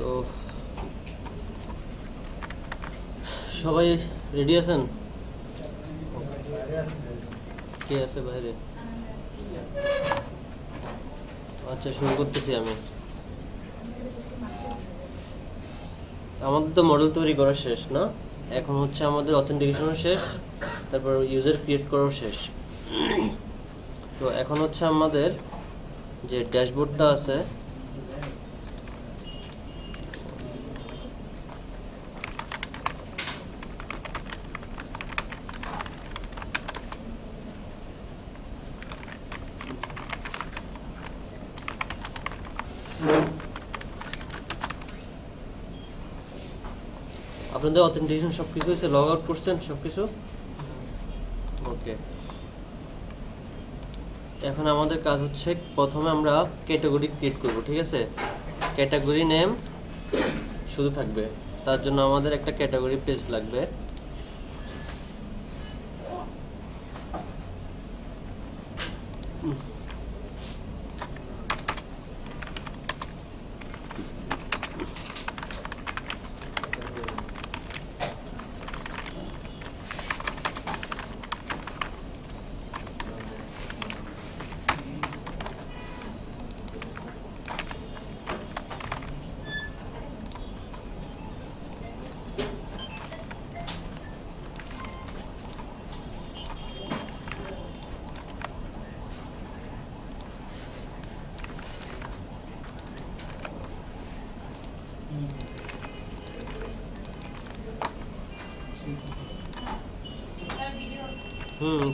তো সবাই রেডি আছেন? কে আছে বাইরে? আচ্ছা, শুরু করতেছি আমি। আমাদের তো মডেল তৈরি করা শেষ না, এখন হচ্ছে আমাদের অথেন্টিকেশনও শেষ, তারপর ইউজার ক্রিয়েট করাও শেষ। তো এখন হচ্ছে আমাদের যে ড্যাশবোর্ডটা আছে, আপনাদের অথেন্টিকেশন সব কিছু হয়েছে, লগ আউট করছেন সব কিছু? ওকে, এখন আমাদের কাজ হচ্ছে প্রথমে আমরা ক্যাটাগরি ক্রিয়েট করব, ঠিক আছে? ক্যাটাগরি নেম শুধু থাকবে, তার জন্য আমাদের একটা ক্যাটাগরি পেজ লাগবে।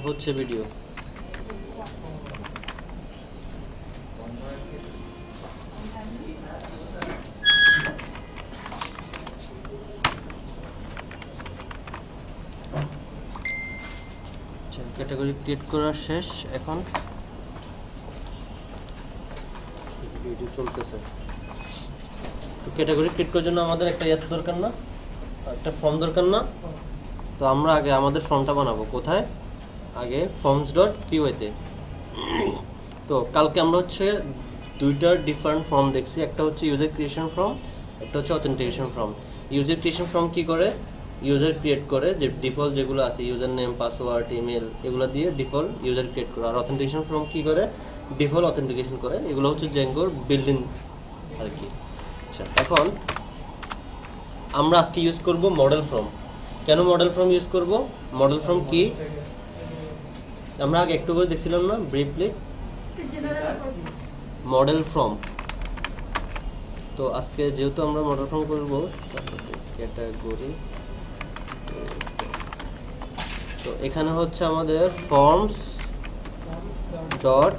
হচ্ছে ভিডিও। আচ্ছা, ক্যাটাগরি ক্রিয়েট করা শেষ, এখন ভিডিও চলতেছে। তো ক্যাটাগরি ক্রিয়েট করার জন্য আমাদের একটা ইয়াত দরকার না, একটা ফর্ম দরকার না? তো আমরা আগে আমাদের ফর্মটা বানাবো কোথায়? আগে forms.py-তে। তো কালকে আমরা হচ্ছে দুইটা ডিফারেন্ট ফর্ম দেখছি, একটা হচ্ছে ইউজার ক্রিয়েশন ফর্ম, একটা হচ্ছে authentication form. User creation form কি করে? ইউজার ক্রিয়েট করে, যে ডিফল্ট যেগুলো আছে ইউজার নেম, পাসওয়ার্ড, ইমেল, এগুলো দিয়ে ডিফল্ট ইউজার ক্রিয়েট করে। আর অথেন্টিকেশন ফর্ম কি করে? ডিফল্ট অথেন্টিকেশন করে। এগুলো হচ্ছে জ্যাঙ্গোর বিল্ডিং আর কি। আচ্ছা, এখন আমরা আজকে ইউজ করব মডেল ফর্ম। কেন মডেল ফর্ম ইউজ করব? মডেল ফর্ম কি আমরা আগে একটু করে দেখছিলাম না, ব্রিফলি? Model form. তো আজকে যেহেতু আমরা মডেল ফর্ম করব, ক্যাটাগরি, তো এখানে হচ্ছে আমাদের forms dot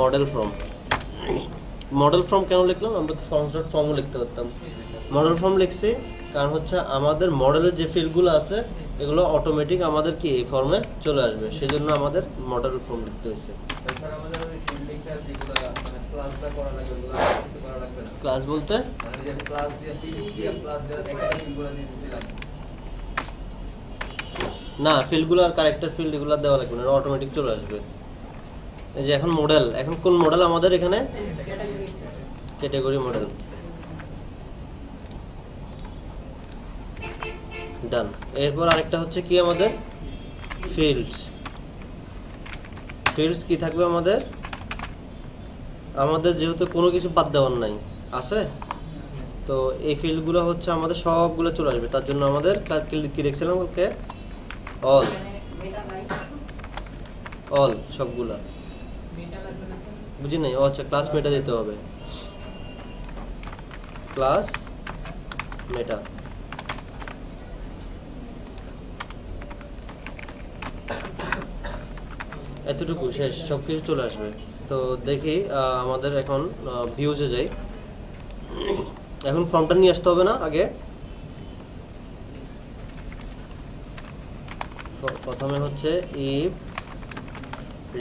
model form. Model form কেন লিখলাম? আমরা তো ফর্মস ডট ফর্মও লিখতে পারতাম। মডেল ফর্ম লিখছি কারণ হচ্ছে আমাদের মডেলের যে ফিল্ডগুলো আছে এগুলো অটোমেটিক আমাদের কি এই ফর্মে চলে আসবে, সেই জন্য আমাদের মডেল ফর্ম লিখতে হয়েছে। ক্লাস বলতে না, ফিল্ডগুলো আর ক্যারেক্টার ফিল্ড এগুলো দেওয়া লাগবে না, অটোমেটিক চলে আসবে। এই যে এখন মডেল, এখন কোন মডেল আমাদের এখানে? Category model. ডান। এরপর আরেকটা হচ্ছে কি আমাদের ফিল্ডস। ফিল্ডস কি থাকবে আমাদের? আমাদের যেহেতু কোনো কিছু বাদ দেওয়ার নাই আছে, তো এই ফিল্ডগুলো হচ্ছে আমাদের সবগুলো চলে আসবে। তার জন্য আমাদের কি দেখছিলাম ওকে, অল, অল সবগুলা। বুঝি নাই? আচ্ছা, ক্লাস মেটা দিতে হবে, ক্লাস মেটা। এতটুকু শেষ, সব কিছু চলে আসবে। তো দেখি আমাদের এখন ভিউজে যাই। এখন ফর্মটা নিয়ে আসতে হবে না? আগে প্রথমে হচ্ছে if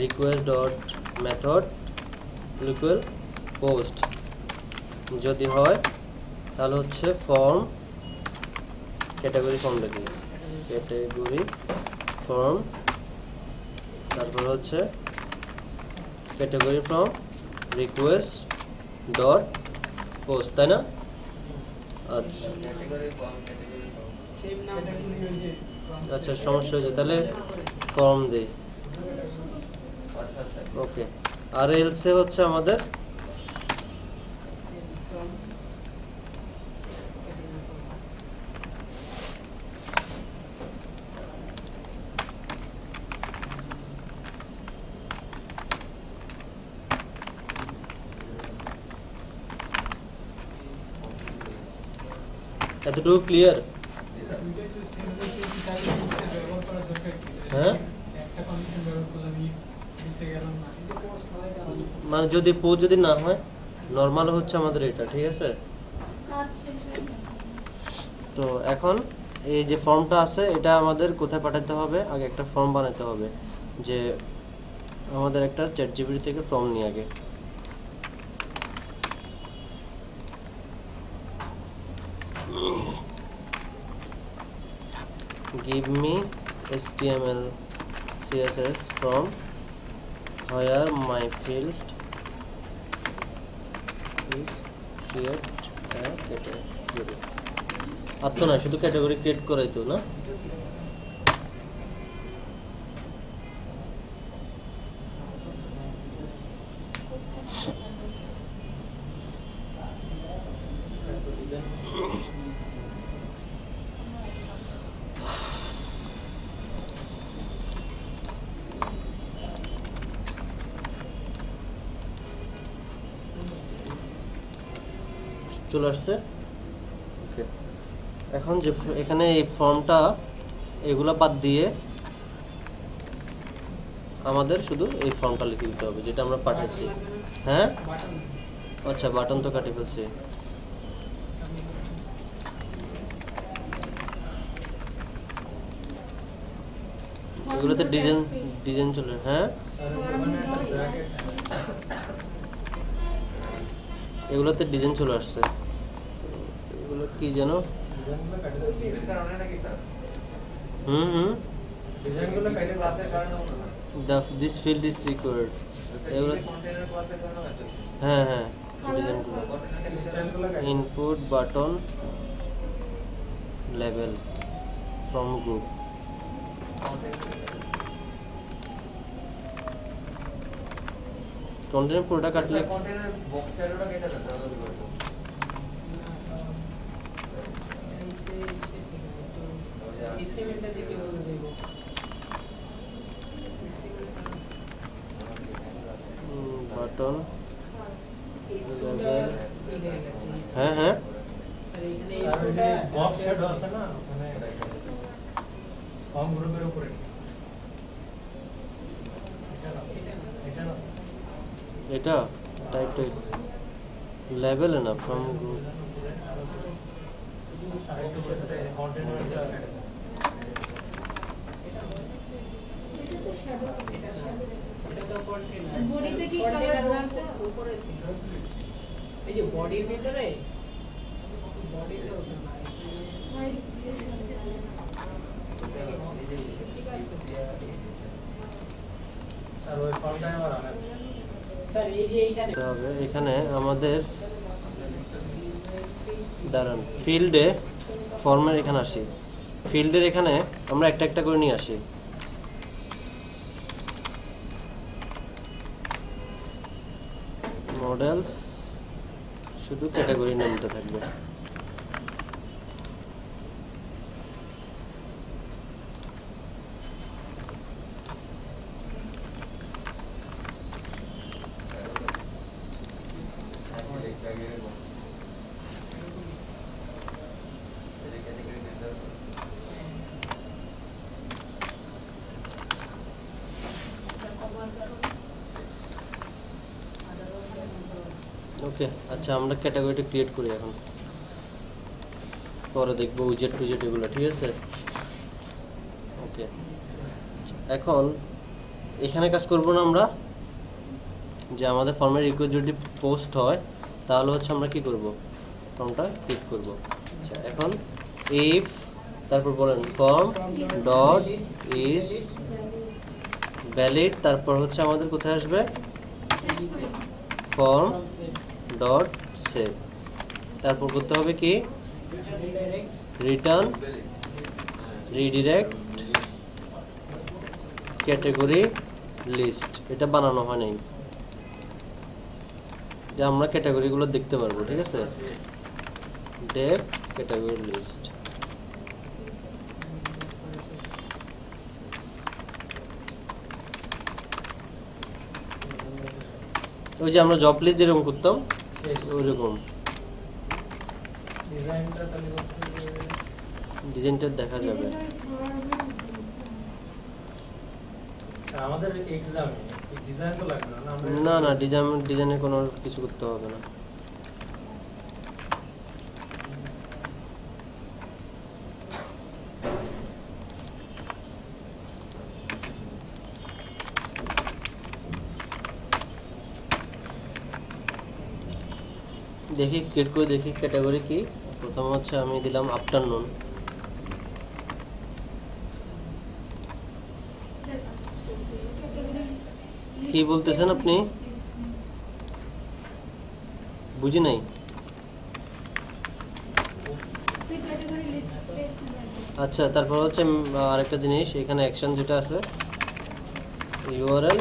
request dot method equal post, যদি হয় তাহলে হচ্ছে ফর্ম ক্যাটাগরি ফর্ম লিখি, ক্যাটাগরি ফর্ম, তারপর হচ্ছে category from request dot post, তাই না? আচ্ছা সেম নাম আচ্ছা সমস্যা হয়েছে, তাহলে form they. Okay, R else হচ্ছে আমাদের সেম ফ্রম এতটুকু ক্লিয়ার? দুইটা একটু সিমিলার তাহলে মিক্সে ব্যবহার করার দরকার কি? হ্যাঁ একটা কন্ডিশন ব্যবহার করলাম ইফ মিক্সে গেলাম না। যদি পোস্ট হয় তাহলে মানে যদি পোজ যদি না হয়, নর্মাল হচ্ছে আমাদের এটা, ঠিক আছে? কাজ শেষ হয়ে গেছে। তো এখন এই যে ফর্মটা আছে এটা আমাদের কোথায় পাঠাতে হবে? আগে একটা ফর্ম বানাতে হবে, যে আমাদের একটা চ্যাটজিপিটি থেকে ফর্ম নিয়ে আগে give me HTML CSS from where my field is create a category। আর তো না, শুধু ক্যাটাগরি ক্রিয়েট করাই তো না? চলে আসছে। Okay. এখন যে এখানে এই ফর্মটা, এগুলা বাদ দিয়ে আমাদের শুধু এই ফর্মটা লিখে দিতে হবে যেটা আমরা পাঠাচ্ছি। হ্যাঁ বাটন আচ্ছা, বাটন তো কাটি ফেলছি। এগুলোতে ডিজাইন চলে, হ্যাঁ এগুলোতে ডিজাইন চলে আসছে। এগুলো কি যেন? হুম দিস ফিল্ড ইজ রিকোয়ার্ড। এগুলো হ্যাঁ হ্যাঁ ডিজাইনগুলো input button level from group. Container পুরোটা কাটলে ডিসক্রিমিনেটটা দেখে বলে দেব বাটন এই স্কুলটা কি হয়ে গেছে হ্যাঁ হ্যাঁ স্যার এখানে এই আর ওই স্কুলটা যে বক্স শ্যাডো আছে না মানে কম গ্রুপের উপরে এটা না এটা টাইপ টেক্সট লেভেল না ফ্রম গ্রুপ। আরেকটু বলতে কন্টেনারটা এটা তো শ্যাডো, এটা শ্যাডো। এটা তো কন্টেনার বডিতে কি কন্টেনার কালার লাগতো? উপরে ছিল এই যে বডির ভিতরে বডিতে ওটা না হোয়াইট দিয়ে চলে। স্যার ওই ফর্মটা আমার আনা স্যার এই যে এইখানে দিতে হবে এখানে আমাদের, দাঁড়ান ফিল্ডে ফর্মের এখানে আসি। ফিল্ডের এখানে আমরা একটা একটা করে নিয়ে আসি। মডেলস শুধু ক্যাটাগরি নামটা থাকবে। ওকে আচ্ছা, আমরা ক্যাটাগরিটা ক্রিয়েট করি এখন, পরে দেখবো উজেট টুজেট এগুলো, ঠিক আছে? ওকে এখন এখানে কাজ করব না আমরা, যে আমাদের ফর্মের রিকোয়েস্ট যদি পোস্ট হয় তাহলে হচ্ছে আমরা কি করব? ফর্মটা ক্লিক করব। আচ্ছা এখন ইফ তারপর বলেন ফর্ম ডট ইজ ভ্যালিড, তারপর হচ্ছে আমাদের কোথায় আসবে? Form dot save. তারপর করতে হবে কি? Return redirect category list. এটা বানানো হয় নাই, যে আমরা ক্যাটাগরিগুলো দেখতে পারবো। ঠিক আছে, ডেপ ক্যাটাগরি লিস্ট। ওই যে আমরা জব লিস্ট যেরকম করতাম ওইরকম ডিজাইনটা তাহলে করতে হবে। ডিজাইনটা দেখা যাবে। আমাদের এক্সামে ডিজাইন তো লাগবে না আমরা না না, ডিজাইনের কোনো কিছু করতে হবে না। দেখি ক্রিয়েট করে দেখি ক্যাটাগরি কি। প্রথমে হচ্ছে আমি দিলাম আফটারনুন। কি বলতেছেন আপনি? বুঝি নাই। আচ্ছা, তারপর হচ্ছে আরেকটা জিনিস, এখানে অ্যাকশন যেটা আছে ইউআরএল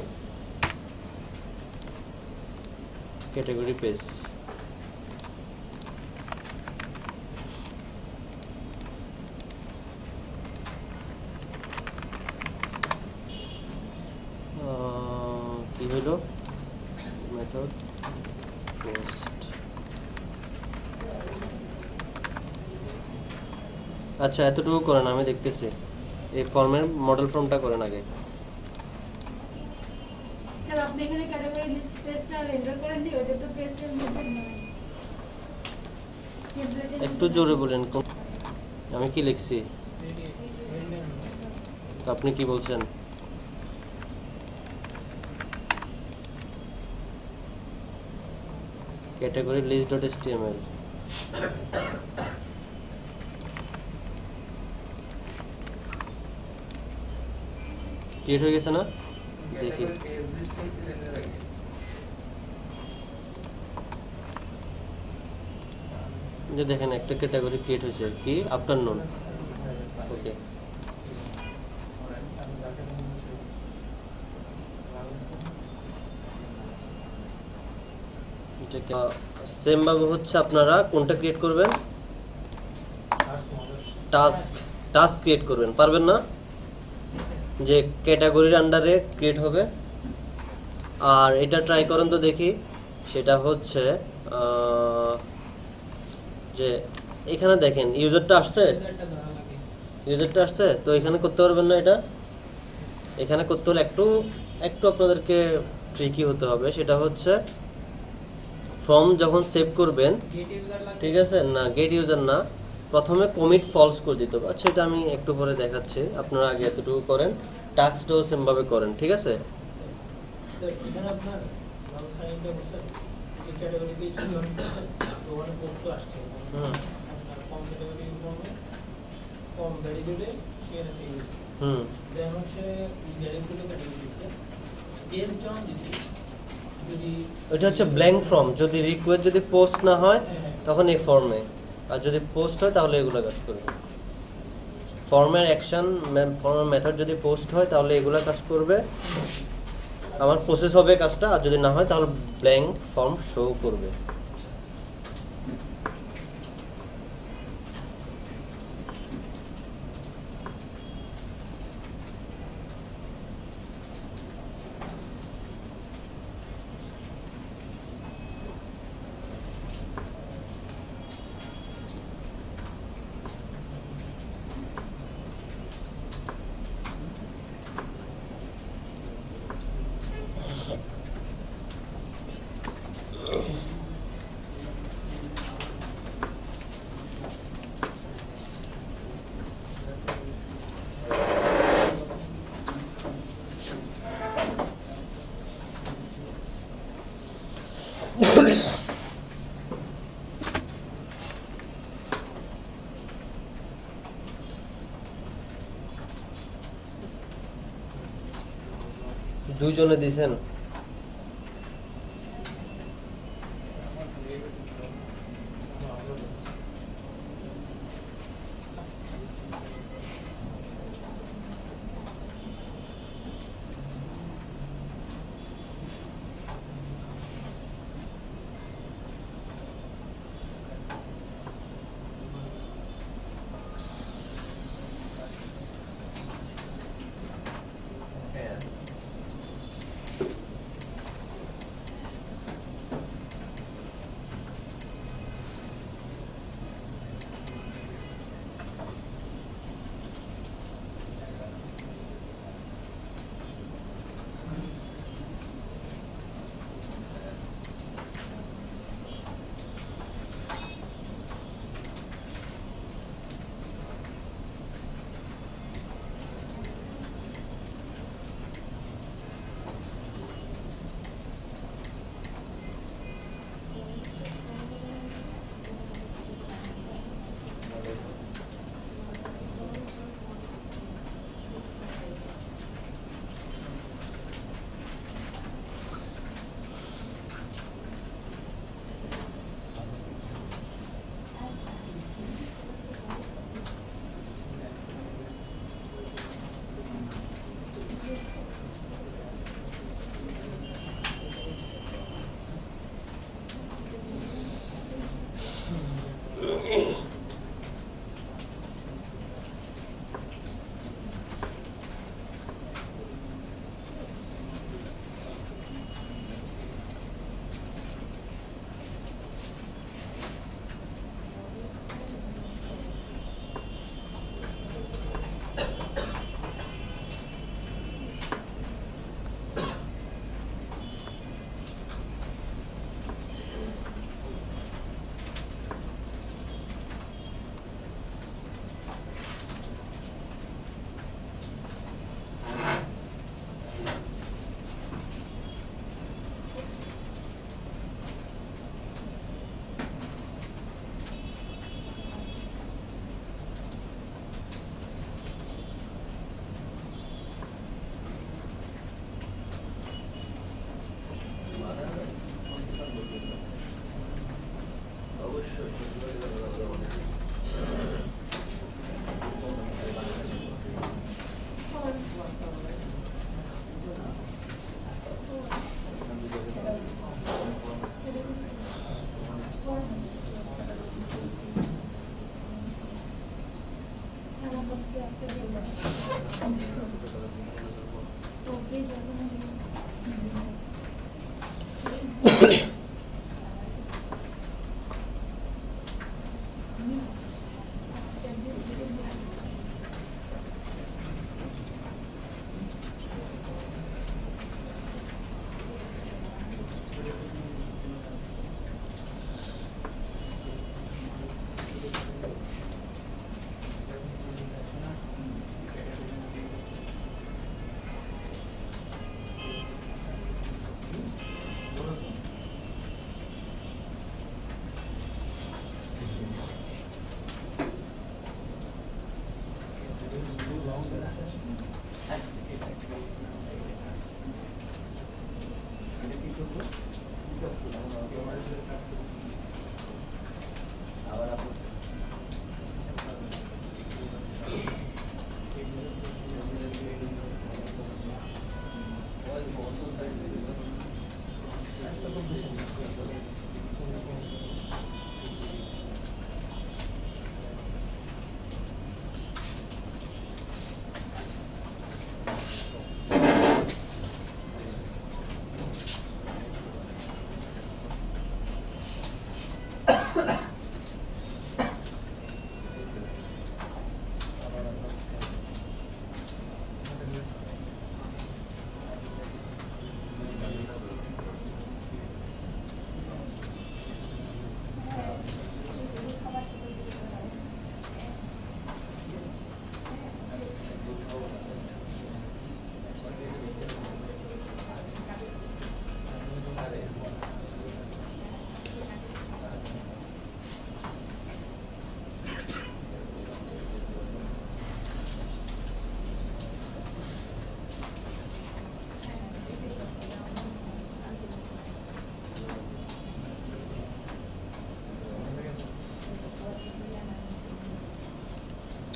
ক্যাটাগরি পেজ। কি হলো মেথড পোস্ট। আচ্ছা, এতটুকু করেন, আমি দেখতেছি। এই ফর্মের মডেল ফর্মটা করেন আগে। স্যার আপনি এখানে ক্যাটাগরি লিস্ট পেজটা রেন্ডার করেননি, ওটা তো পেজের মধ্যে নয়। একটু জোরে বলেন, আমি কি লিখছি? তো আপনি কি বলছেন? Category list dot HTML. Create হয়ে গেছে না? দেখি। যে দেখেন একটা ক্যাটাগরি ক্রিয়েট হয়েছে, কি আফটারনুন। ওকে, সেম ভাবে হচ্ছে আপনারা কোনটা ক্রিয়েট করবেন? টাস্ক ক্রিয়েট করবেন। পারবেন না? যে ক্যাটাগরির আন্ডারে ক্রিয়েট হবে। আর এটা ট্রাই করেন তো দেখি। সেটা হচ্ছে যে এখানে দেখেন ইউজারটা আসছে, তো এখানে করতে পারবেন না। এটা এখানে করতে হলে একটু আপনাদেরকে ট্রিকি হতে হবে। সেটা হচ্ছে ফর্ম যখন সেভ করবেন, ঠিক আছে না, গেট ইউজার না, প্রথমে কমিট ফলস করে দিতে হবে। আচ্ছা, এটা আমি একটু পরে দেখাচ্ছি, আপনারা আগে এতটুকু করেন। টাস্কটাও সেমভাবে করেন, ঠিক আছে? স্যার এখানে আপনার নাম সাইনটা বুঝছেন, যে ক্যাটাগরি পেজ তো ওখানে পোস্ট আসছে। আপনার ফর্ম ক্যাটাগরি ফর্ম ভ্যারিয়েবলে শেয়ার সিরিজ। দেন হচ্ছে ভ্যারিয়েবলে ক্যাটাগরি লিস্টে পেজ ডাউন দিছি। যদি এটা হচ্ছে ব্ল্যাঙ্ক ফর্ম, যদি রিকোয়েস্ট যদি পোস্ট না হয় তখন এই ফর্মে, আর যদি পোস্ট হয় তাহলে এগুলো কাজ করবে। ফর্মের অ্যাকশন, ফর্মের মেথড যদি পোস্ট হয় তাহলে এগুলো কাজ করবে, আমার প্রসেস হবে কাজটা। আর যদি না হয় তাহলে ব্ল্যাঙ্ক ফর্ম শো করবে। দুইজনে দিয়েছেন?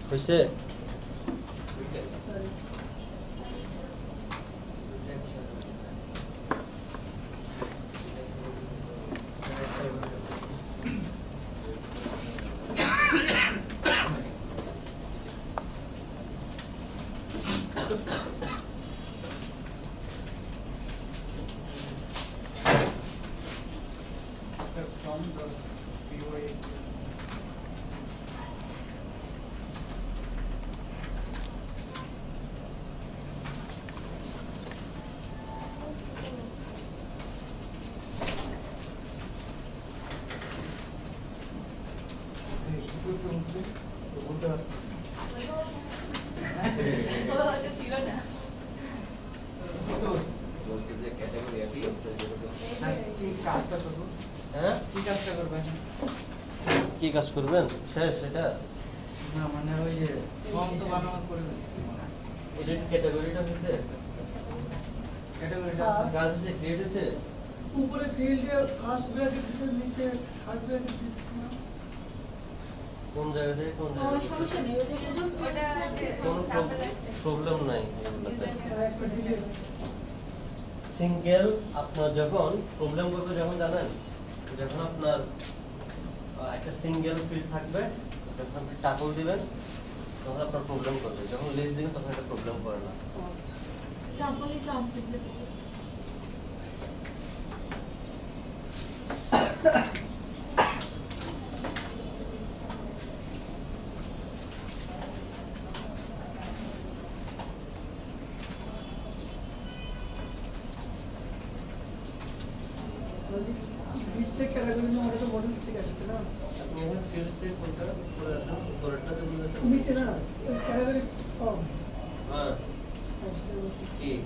হয়েছে? From the POA. হ্যাঁ, কি কাজ করবেন? শেষ এটা? এটা ক্যাটাগরিটা হয়েছে? কাজ হয়েছে, ক্রিয়েট হয়েছে? উপরে ফিল্ডে ফার্স্ট ব্র্যাকেট দিতে নিচে থার্ড ব্র্যাকেট দিতে কোন জায়গা থেকে কোন জায়গা থেকে? সমস্যা নেই, ওটা কোনো প্রবলেম নাই এগুলোতে। একটা দিলে সিঙ্গেল আপনার যখন প্রবলেম করবে যখন জানেন, যখন আপনার একটা সিঙ্গেল ফিল্ড থাকবে, যখন আপনি টাকল দিবেন তখন আপনার প্রবলেম করবে, যখন লেস দিবেন তখন এটা প্রবলেম করে না। টাম্পলি সানসেট যেটা নিচে ক্যাটাগরি না ওটা তো মডেলস থেকে আসছে না আপনি এখন ফিল্ডসে কোনটা করে আসেন, উপরেরটা তো বলেছেন। নিচে না ওই ক্যাটাগরি কম হ্যাঁ, ঠিক।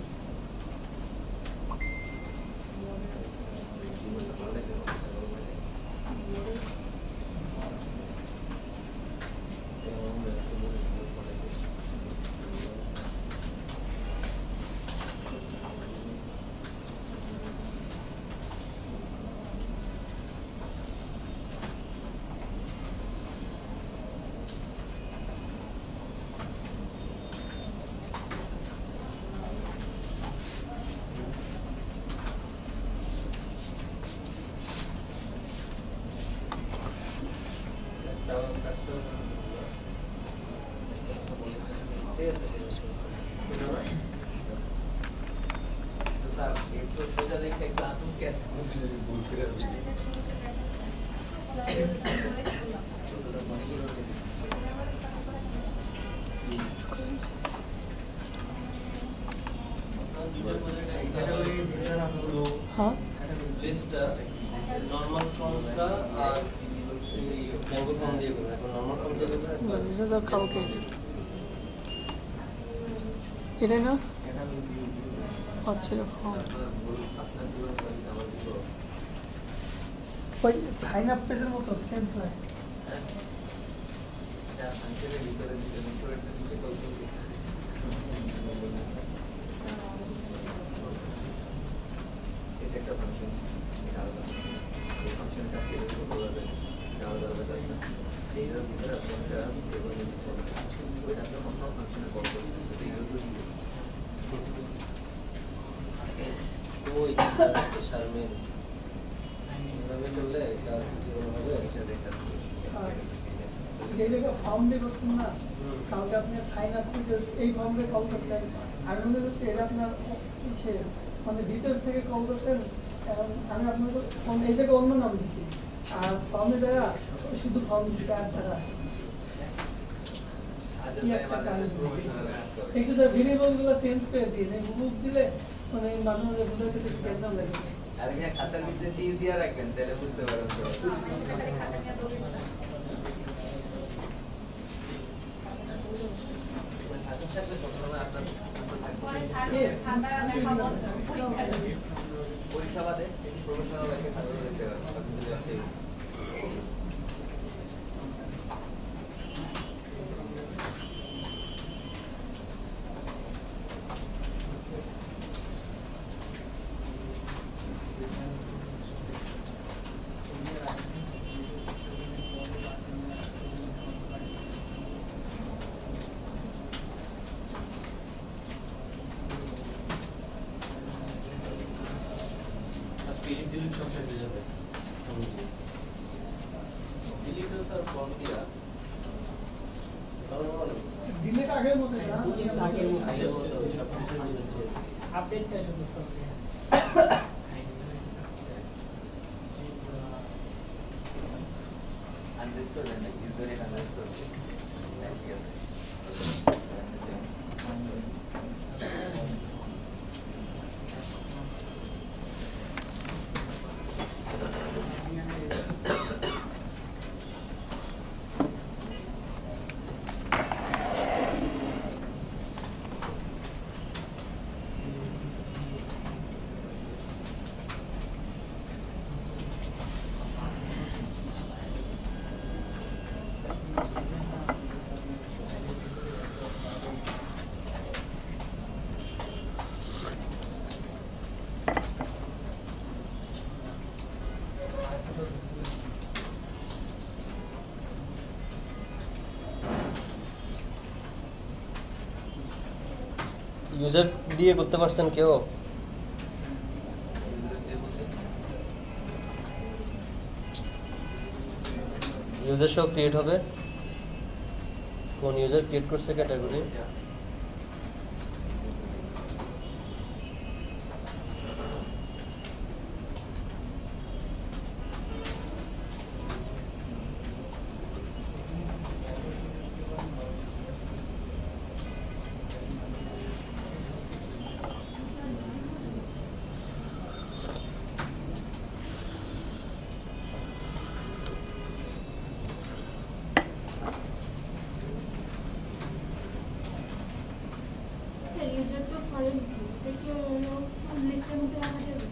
হ্যাঁ লিস্টটা নরমাল ফর্মটা আর জ্যাঙ্গো ফর্ম দিয়ে করবেন। এখন নরমাল ফর্ম দিয়ে করবেন। এটা তো কালকে এটা না আচ্ছা ফর্ম ওই সাইন আপ পেজের মতো সেম হয় ওই শারমিন এভাবে করলে কাজ জীবনে হবে এটা দেখা যে জায়গায় ফর্ম দিয়ে করছেন না, কালকে আপনি সাইন আপ করে এই ফর্মে কল করছেন, আমি মনে করছি এটা আপনার সে মানে ভিতর থেকে কল করছেন, কারণ আমি আপনাকে ফর্ম এই জায়গায় অন্য নাম দিছি, আর ফর্মের জায়গা শুধু ফর্ম দিচ্ছে 8 টাকা। একটু স্যার ভেরিয়েবল গুলো চেঞ্জ করে দিন, এই গ্রুপ দিলে মানে মাঝে মাঝে বুঝাতে একটু টেনশন লাগে। আর এখানে খাতার ভিতরে তীর দিয়ে রাখবেন তাহলে বুঝতে পারবেন তো। খাতা থাকলে সবসময় আপনার পরীক্ষা বাদে প্রফেশনাল লাইফে খাতা দেখতে পারবেন সব কিছু আছে। স্পিরিট ডিলিট সব শেষ হয়ে যাবে ডিলিট স্যার ফর্ম দিয়া ডিলেট আগের মতো না, আগের মতো সব কিছু মিলেছে আপডেটটা শুধু করবে। আনরেজিস্টার্ড না ইউজার এর আনরেজিস্টার্ড ঠিক আছে। ইউজার দিয়ে করতে পারছেন কেউ? ইউজার সহ ক্রিয়েট হবে, কোন ইউজার ক্রিয়েট করছে ক্যাটাগরি? স্যার ইউজার তো ফরেন থেকে লিস্টের মধ্যে রাখা যাবে?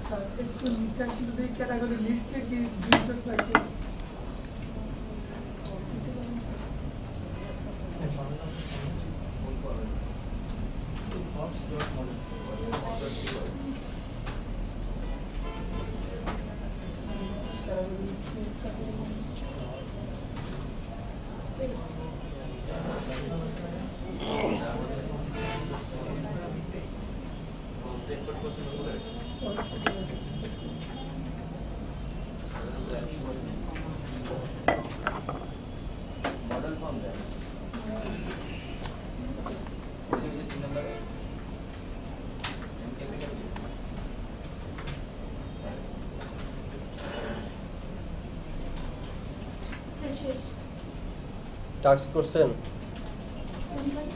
স্যার একটু নিচে যদি ক্যাটাগরি লিস্টে কি ডিলিট থাকে ক্যাটাগরি লিস্ট থাকে মডেল ফর্ম দেন ওই যে 3 নাম্বার ক্যাপিটাল স্যার শেষ। টাস্ক করছেন? কোন ক্লাস?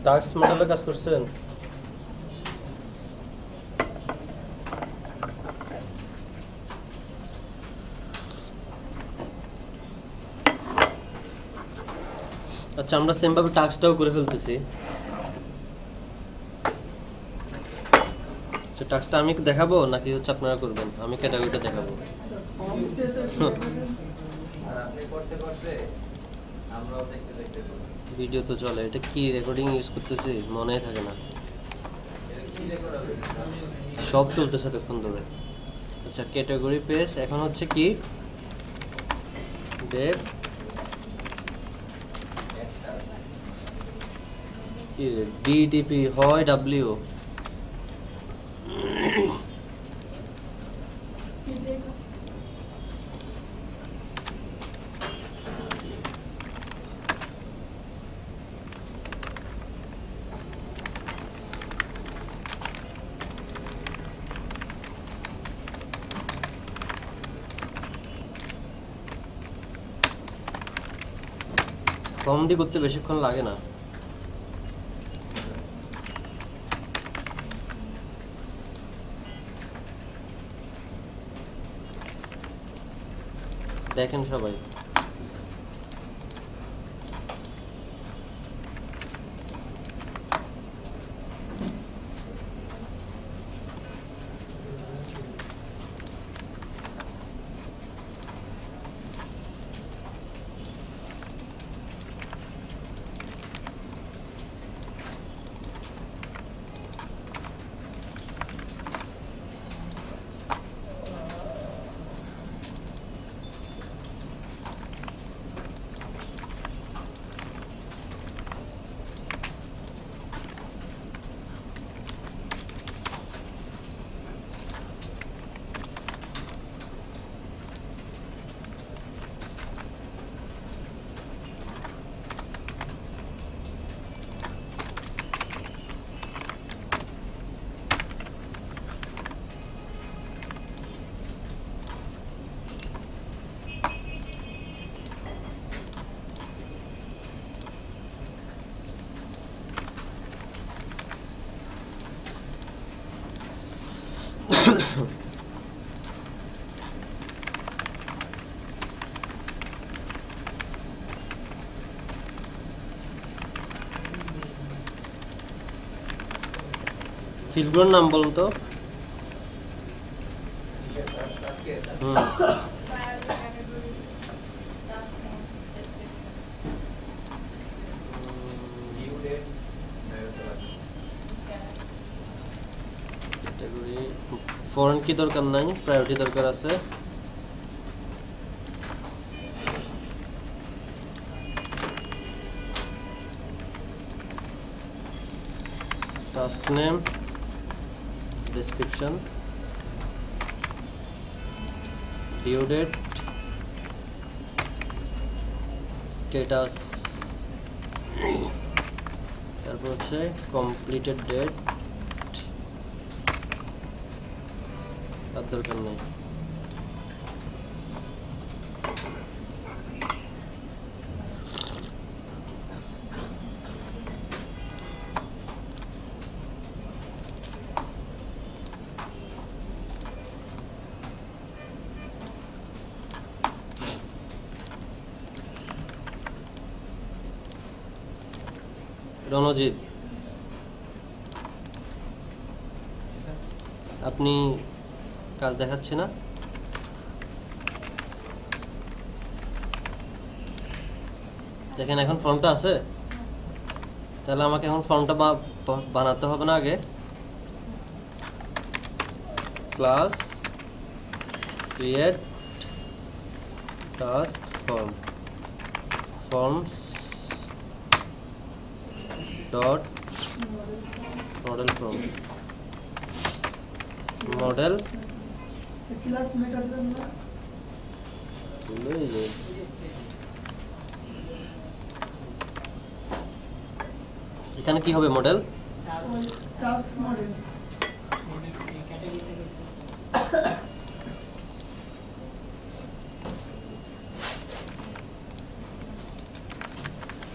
টাস্ক মডেলে কাজ করছেন? আচ্ছা, আমরা সেম ভাবে টাস্কটাও করে ফেলতেছি। আচ্ছা, টাস্কটা আমি দেখাবো নাকি হচ্ছে আপনারা করবেন? আমি ক্যাটাগরিটা দেখাবো। ফর্ম যেটা আর আপনি করতে করতে আমরাও দেখতে দেখতে করব। ভিডিও তো চলে, এটা কি রেকর্ডিং ইউজ করতেছি মনেই থাকে না, এটা কি রেকর্ড হবে? সব চলতেছে এতক্ষণ ধরে। আচ্ছা, ক্যাটাগরি পেজ এখন হচ্ছে কি ডেপ একটা কি ডিটিপি হয় ডাব্লিউ पेजेगा ফর্ম ডি করতে বেশিক্ষণ লাগে না। দেখেন সবাই, ফিল্ডগুলোর নাম বলুন তো। কিসের আজকে হুম, category task name description due date মেরোসলাম ক্যাটাগরি ফরেন কি দরকার নাই, প্রায়োরিটি দরকার আছে। Task name, description, due date, status, তারপর হচ্ছে কমপ্লিটেড ডেট, আর দরকার নেই। রণজিৎ, আপনি কাজ দেখাচ্ছে না? দেখেন এখন ফর্মটা আছে, তাহলে আমাকে এখন ফর্মটা বানাতে হবে না আগে? Class create task form, forms dot model form, model class মেটার জন্য এই যে এখানে কি হবে মডেল? টাস্ক মডেল कैटेगरी থেকে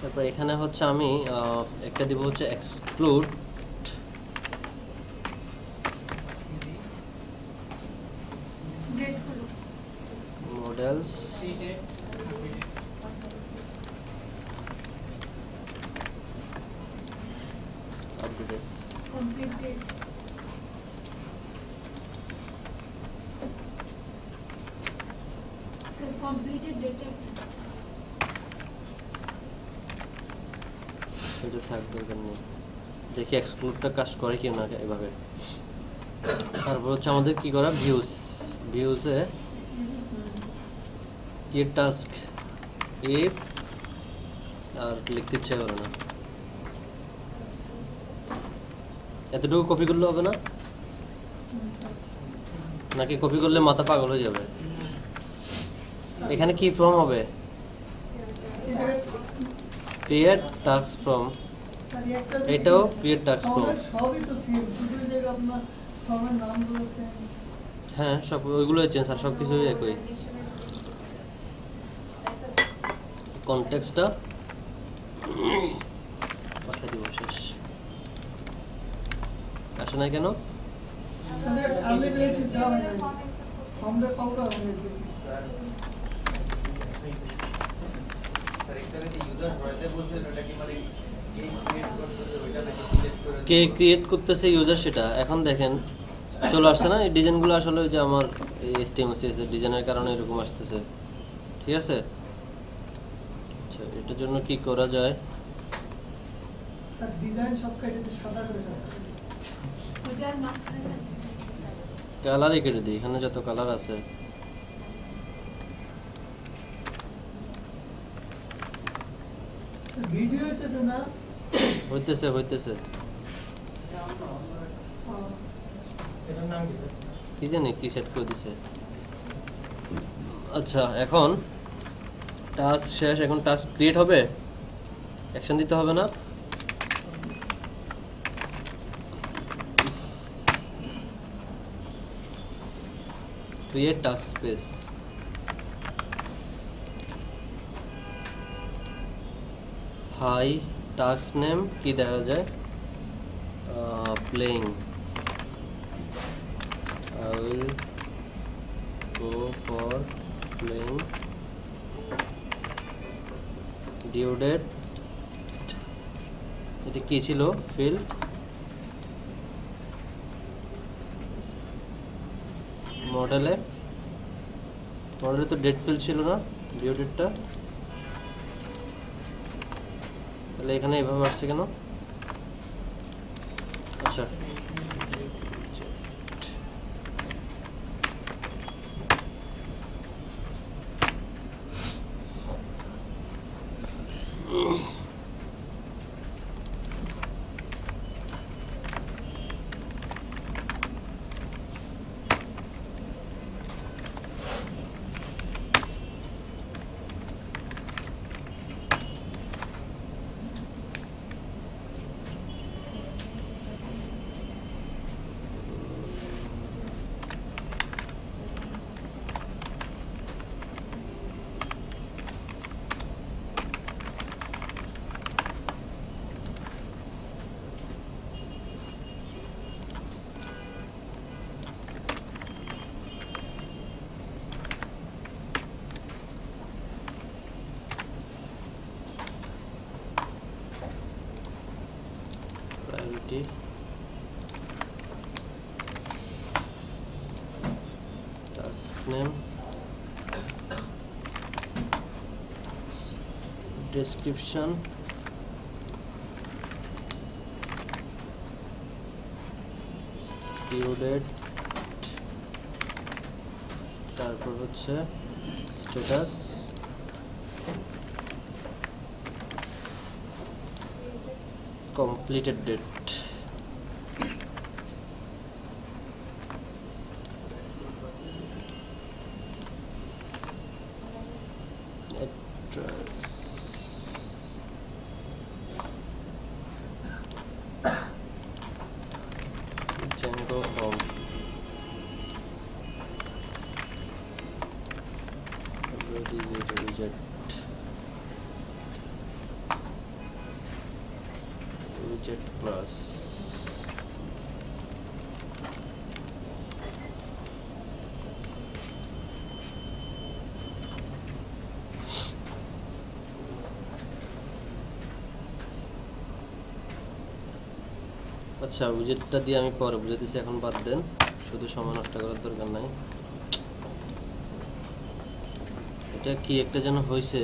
তারপর এখানে হচ্ছে আমি একটা দিব হচ্ছে এক্সক্লুড डेट करो models date updated. Complete date completed data এটা থাক, দরকার নেই। দেখি এক্সক্লুডটা কাজ করে কি না এভাবে। তারপর হচ্ছে আমাদের কি করা, ভিউজে ক্রিয়েট টাস্ক ইফ, আর লিখতে ইচ্ছে করে না, এতটুকু কপি করলে হবে না নাকি কপি করলে মাথা পাগল হয়ে যাবে? এখানে কি ফর্ম হবে? এই জায়গায় ক্রিয়েট টাস্ক ফ্রম, স্যার একটা এটাও ক্রিয়েট টাস্ক ফ্রম। ফর্মের সবই তো সেম, শুধু এই জায়গায় আপনার ফর্মের নামগুলো সেম। হ্যাঁ, সব ওইগুলোই চেঞ্জ, আর সব কিছুই একই। কনটেক্সটটা পাঠিয়ে দিব, শেষ। আসে না কেন? আর্লি বেসিস দেওয়া হয় না, ফর্মটা কল করা হয় না। স্যার একটা কি ইউজার ভরাতে বলছেন, ওটা কি মানে এই ক্রিয়েট করতেছে ওইটা নাকি সিলেক্ট করে কে ক্রিয়েট করতেছে ইউজার, সেটা এখন দেখেন চলে আসছে না। এই ডিজাইনগুলো আসলে ওই যে আমার এই HTML ডিজাইনের কারণে এরকম আসতেছে, ঠিক আছে? আচ্ছা, এটার জন্য কি করা যায়? স্যার ডিজাইন সব কাইটাতে সাদা করে কাজ করে। ওটার মাঝখানে কালারই কেটে দিই, এখানে যত কালার আছে। ভিডিও হইতেছে না, হইতেছে হইতেছে এটার নাম কি স্যার? কি জানি কি সেট করে দিছে। আচ্ছা, এখন টাস্ক শেষ, এখন টাস্ক ক্রিয়েট হবে, অ্যাকশন দিতে হবে না? Create task space, hi task name কি দেখা যায়, playing, I will go for playing, due date, এটা কি ছিল, ফিল্ড, মডেলে তো ডেট ফিল্ড ছিল না, ডিউ ডেটটা, তাহলে এখানে এভাবে আসছে কেন? আচ্ছা, priority, task name, description, due date, তারপর হচ্ছে status, completed date, address, Django home, reject, reject class, আচ্ছা উইজেটটা দিয়ে আমি পরে বুঝে দিচ্ছি, এখন বাদ দেন, শুধু সময় নষ্ট করার দরকার নাই। এটা কি একটা যেন হয়েছে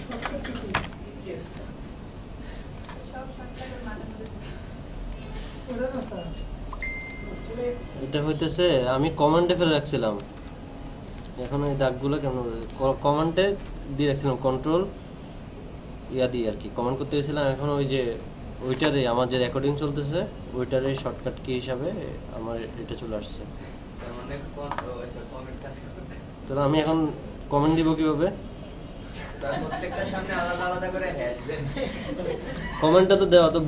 শর্টকাট কি ওটা না স্যার এটা হইতেছে আমি কমেন্টে ফেলে রাখছিলাম, এখন এই দাগগুলো কেমন কমেন্টে দিয়ে রাখছিলাম, কন্ট্রোল ইয়া দিয়ে আর কি কমেন্ট করতে গেছিলাম। এখন ওই যে ওইটারে আমার যে রেকর্ডিং চলতেছে ওইটারে শর্টকাট কি হিসাবে আমার এটা চলে আসছে। তার মানে কমেন্ট কাজ করবে। তাহলে আমি এখন কমেন্ট দিব কিভাবে? তার প্রত্যেকটার সামনে আলাদা আলাদা করে হ্যাশ দেন। কমেন্টটা তো দেওয়া তো